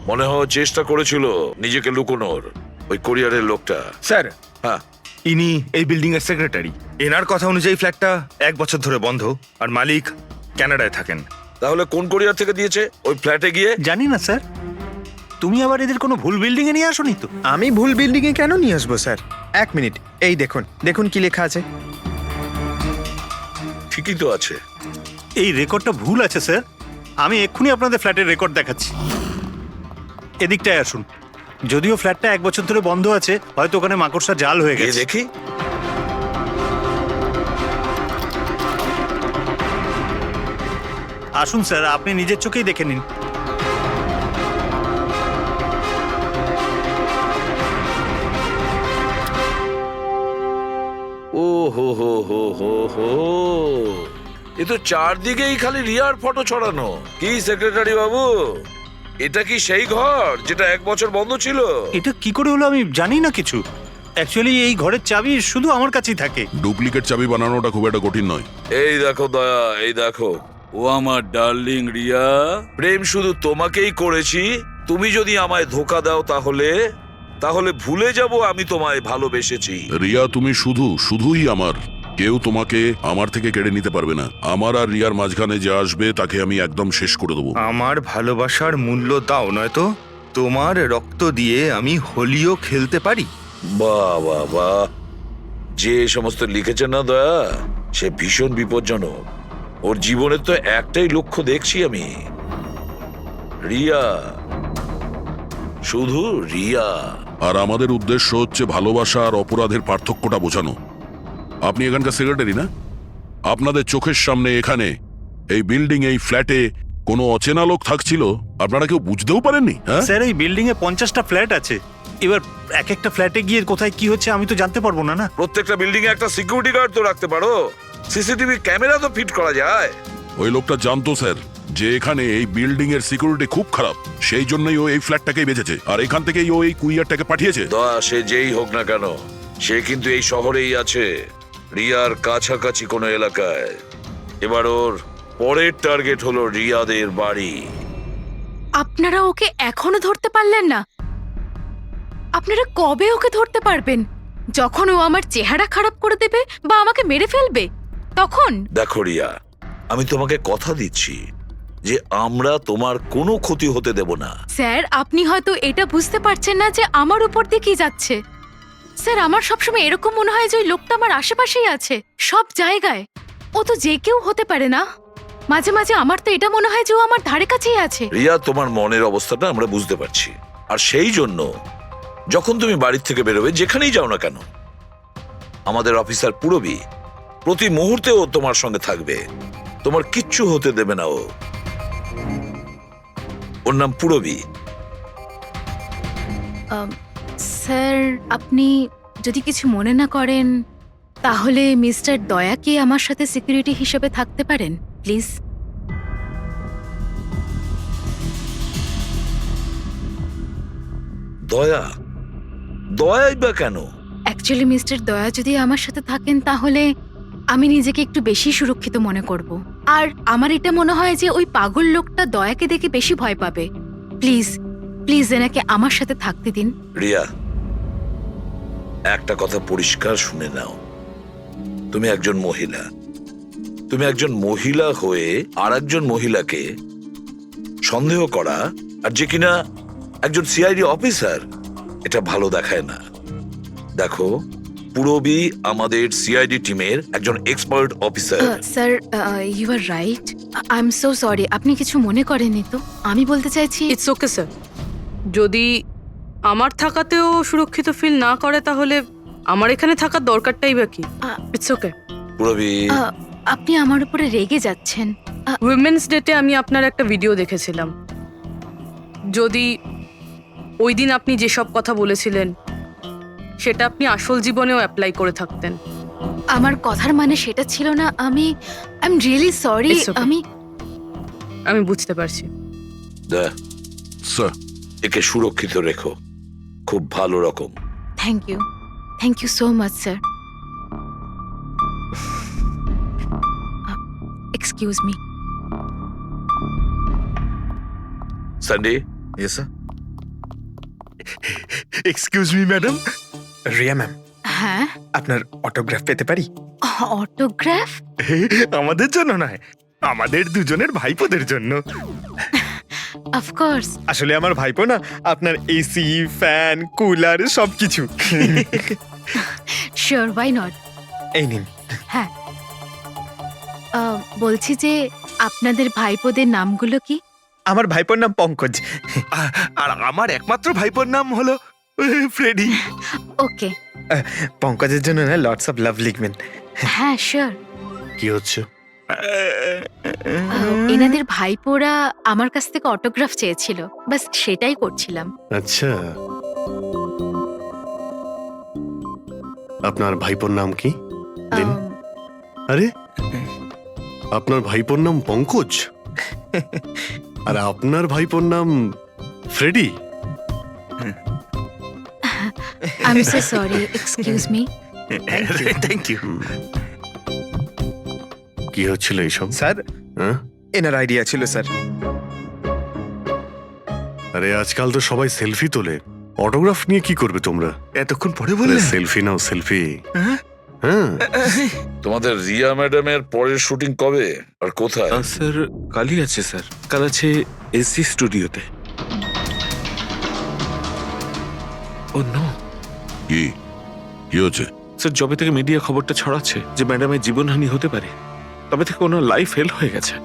[SPEAKER 1] মনে হয় চেষ্টা করেছিল নিজেকে লুকোনোর, ওই কোরিয়ারের লোকটা।
[SPEAKER 13] স্যার,
[SPEAKER 1] হ্যাঁ,
[SPEAKER 13] ইনি এই বিল্ডিং এর সেক্রেটারি। এনার কথা অনুযায়ী ফ্ল্যাটটা 1 বছর ধরে বন্ধ, আর মালিক কানাডায় থাকেন।
[SPEAKER 1] তাহলে কোন কোরিয়ার থেকে দিয়েছে? ওই ফ্ল্যাটে গিয়ে?
[SPEAKER 15] জানি না স্যার। তুমি আবার এদের কোনো ভুল বিল্ডিং এ নিয়ে আসোনি তো?
[SPEAKER 2] আমি ভুল বিল্ডিংয়ে কেন নিয়ে আসবো স্যার? 1 মিনিট, এই দেখুন দেখুন কি লেখা আছে।
[SPEAKER 1] ঠিকই তো আছে।
[SPEAKER 15] এই রেকর্ডটা ভুল আছে স্যার। আমি এক্ষুনি আপনাদের ফ্ল্যাটের রেকর্ড দেখাচ্ছি। এদিকটায় আসুন। যদিও ফ্ল্যাটটা 1 বছর ধরে বন্ধ আছে, হয়তো ওখানে মাকড়সা জাল হয়ে
[SPEAKER 1] এ
[SPEAKER 15] গেছে।
[SPEAKER 1] দেখি।
[SPEAKER 15] আসুন স্যার, আপনি নিজের চোখেই দেখে নিন।
[SPEAKER 1] ও হো হো হো হো হো, এ তো চারদিকেই খালি রিয়ার ফটো ছড়ানো। কি সেক্রেটারি বাবু, এটা কি সেই ঘর যেটা 1 বছর বন্ধ ছিল?
[SPEAKER 15] এটা কি করে হলো আমি জানি না কিছু। অ্যাকচুয়ালি এই ঘরের চাবি শুধু আমার কাছেই থাকে।
[SPEAKER 8] ডুপ্লিকেট চাবি বানানোটা খুব একটা কঠিন নয়।
[SPEAKER 1] এই দেখো দয়া, এই দেখো, ও আমার ডার্লিং রিয়া, প্রেম শুধু তোমাকেই করেছি। তুমি যদি আমায় ধোকা দাও তাহলে তাহলে ভুলে যাব আমি তোমায় ভালোবেসেছি।
[SPEAKER 8] রিয়া, তুমি শুধুই আমার। কেউ তোমাকে আমার থেকে কেড়ে নিতে পারবে না। আমার আর রিয়ার মাঝখানে যে আসবে তাকে আমি একদম শেষ করে দেবো।
[SPEAKER 13] আমার ভালোবাসার মূল্য দাও, নয়তো তোমার রক্ত দিয়ে আমি হোলিও খেলতে পারি।
[SPEAKER 1] বাহ বাহ বাহ, যে সমস্ত লিখেছে না দয়া, সে ভীষণ বিপজ্জনক। ওর জীবনের তো একটাই লক্ষ্য দেখছি আমি, রিয়া, শুধু রিয়া।
[SPEAKER 8] আর আমাদের উদ্দেশ্য হচ্ছে ভালোবাসা আর অপরাধের পার্থক্যটা বোঝানো। আপনি এখানকার সেক্রেটারি না? আপনাদের চোখের সামনে এখানে এই বিল্ডিং, এই ফ্ল্যাটে কোনো অচেনা লোক থাকছিল, আপনারা কেউ বুঝতেও পারেননি? হ্যাঁ
[SPEAKER 15] স্যার, এই বিল্ডিং এ 50টা ফ্ল্যাট আছে। এবার এক একটা ফ্ল্যাটে গিয়ে কোথায় কি হচ্ছে আমি তো জানতে পারবো না। না,
[SPEAKER 1] প্রত্যেকটা বিল্ডিং এ একটা সিকিউরিটি গার্ড তো রাখতে পারো, সিসিটিভি ক্যামেরা তো ফিট করা যায়।
[SPEAKER 8] ওই লোকটা জানতো স্যার যে এখানে এই বিল্ডিং এর সিকিউরিটি খুব খারাপ, সেই জন্যই ও এই ফ্ল্যাটটাকেই বেঁচেছে, আর এখান থেকেই ও এই কুইয়ারটাকে পাঠিয়েছে।
[SPEAKER 1] দয়া, সে যেই হোক না কেন, সে কিন্তু এই শহরেই আছে, রিয়ার কাছাকাছি কোনো এলাকায়। এবার ওর পরের টার্গেট হলো রিয়াদের বাড়ি।
[SPEAKER 10] আপনারা ওকে এখনো ধরতে পারলেন না? আপনারা কবে ওকে ধরতে পারবেন? যখন ও আমার চেহারা খারাপ করে দেবে বা আমাকে মেরে ফেলবে তখন?
[SPEAKER 1] দেখো রিয়া, আমি তোমাকে কথা দিচ্ছি যে আমরা তোমার কোনো ক্ষতি হতে দেব না।
[SPEAKER 10] স্যার, আপনি হয়তো এটা বুঝতে পারছেন না যে আমার উপর দিয়ে কি যাচ্ছে। স্যার, আমার সবসময় এরকম মনে হয় যে ওই লোকটা আমার আশেপাশেই আছে, সব জায়গায়। ও তো যে কেউ হতে পারে না? মাঝে মাঝে আমার তো এটা মনে হয় যে ও আমার ধারে কাছেই আছে।
[SPEAKER 1] রিয়া, তোমার মনের অবস্থাটা আমরা বুঝতে পারছি, আর সেই জন্য যখন তুমি বাড়ির থেকে বেরোবে, যেখানেই যাও না কেন, আমাদের অফিসার পুরবী প্রতি মুহূর্তে ও তোমার সঙ্গে থাকবে, তোমার কিচ্ছু হতে দেবে না ও। ওর নাম পুরবী।
[SPEAKER 10] স্যার, আপনি যদি কিছু মনে না করেন তাহলে মিস্টার দয়াকে আমার সাথে সিকিউরিটি হিসেবে থাকতে পারেন প্লিজ।
[SPEAKER 1] দয়া? দয়াই বা কেন?
[SPEAKER 10] অ্যাকচুয়ালি মিস্টার দয়া যদি আমার সাথে থাকেন তাহলে আমি নিজেকে একটু বেশি সুরক্ষিত মনে করব। আর আমার এটা মনে হয় যে ওই পাগল লোকটা দয়াকে দেখে বেশি ভয় পাবে। প্লিজ প্লিজ এনাকে আমার সাথে থাকতে দিন।
[SPEAKER 1] রিয়া, একটা কথা পরিষ্কার শুনে নাও, তুমি একজন মহিলা। তুমি একজন মহিলা হয়ে আর একজন মহিলাকে সন্দেহ করা, আর যে কিনা একজন সিআইডি অফিসার, এটা ভালো দেখায় না। দেখো, পুরবী আমাদের সিআইডি টিমের একজন expert officer.
[SPEAKER 10] Sir, you are right. I am so sorry. আপনি কিছু মনে করেননি তো? আমি বলতে চাইছি
[SPEAKER 3] ইটস ওকে স্যার, যদি আমার থাকাতেও সুরক্ষিত ফিল না করে তাহলে আমার এখানে থাকার দরকারটাই বা কি? It's okay.
[SPEAKER 1] পুরবী,
[SPEAKER 10] আপনি আমার উপরে রেগে যাচ্ছেন।
[SPEAKER 3] উইমেন্স ডেতে আমি আপনার একটা ভিডিও দেখেছিলাম। যদি ওই দিন আপনি যেসব কথা বলেছিলেন সেটা আপনি আসল জীবনেও অ্যাপ্লাই করে থাকতেন।
[SPEAKER 10] আমার কথার মানে সেটা ছিল না। I am really sorry.
[SPEAKER 3] It's okay. আমি বুঝতে পারছি।
[SPEAKER 8] স্যার,
[SPEAKER 1] একে সুরক্ষিত রেখো, খুব ভালো রকম।
[SPEAKER 10] Thank you so much sir. Excuse me.
[SPEAKER 1] Sunday.
[SPEAKER 12] Yes sir.
[SPEAKER 2] Excuse me madam. Riya ma'am,
[SPEAKER 10] হ্যাঁ,
[SPEAKER 2] আপনার অটোগ্রাফ পেতে পারি?
[SPEAKER 10] অটোগ্রাফ?
[SPEAKER 2] আমাদের জন্য নয়, আমাদের দুজনের ভাইপোদের জন্য।
[SPEAKER 10] অফকোর্স।
[SPEAKER 2] আসলে আমার ভাইপো না আপনার এসি, ফ্যান, কুলার সবকিছু।
[SPEAKER 10] Sure, why not.
[SPEAKER 2] এই নিন।
[SPEAKER 10] হ্যাঁ, বলছি যে আপনাদের ভাইপোদের নামগুলো কি?
[SPEAKER 2] আমার ভাইপোর নাম পঙ্কজ।
[SPEAKER 13] আর আমার একমাত্র ভাইপোর নাম হলো ফ্রেডি।
[SPEAKER 10] ওকে,
[SPEAKER 2] পঙ্কজের জন্য না লটস অফ লাভ লিখবেন।
[SPEAKER 10] হ্যাঁ শিওর।
[SPEAKER 7] কি হচ্ছে?
[SPEAKER 10] এনাদের ভাইপোরা আমার কাছ থেকে অটোগ্রাফ চেয়েছিল, বাস সেটাই করছিলাম।
[SPEAKER 7] আচ্ছা, আপনার ভাইপোর নাম কি? দিন। আরে, আপনার ভাইপোর নাম পঙ্কজ আর আপনার ভাইপোর নাম Freddy?
[SPEAKER 10] I am so sorry, excuse me.
[SPEAKER 13] Thank you.
[SPEAKER 7] কি হচ্ছিল এইসব?
[SPEAKER 2] স্যার,
[SPEAKER 7] হ্যাঁ?
[SPEAKER 2] এনার আইডিয়া ছিল স্যার।
[SPEAKER 7] আরে আজকাল তো সবাই সেলফি তোলে, অটোগ্রাফ নিয়ে কি করবে তোমরা?
[SPEAKER 13] এতক্ষণ পরে বললে?
[SPEAKER 7] সেলফি নাও, সেলফি। হ্যাঁ,
[SPEAKER 1] তোমাদের রিয়া ম্যাডামের পরের শুটিং কবে আর কোথায়?
[SPEAKER 16] স্যার কালই আছে স্যার, কাল আছে এসসি স্টুডিওতে। ও নো।
[SPEAKER 8] কি কি হচ্ছে?
[SPEAKER 16] স্যার যবে থেকে মিডিয়া খবরটা ছড়াচ্ছে যে ম্যাডামের জীবনহানি হতে পারে, তবে থেকে ওনার লাইফ ফেল হয়ে গেছে।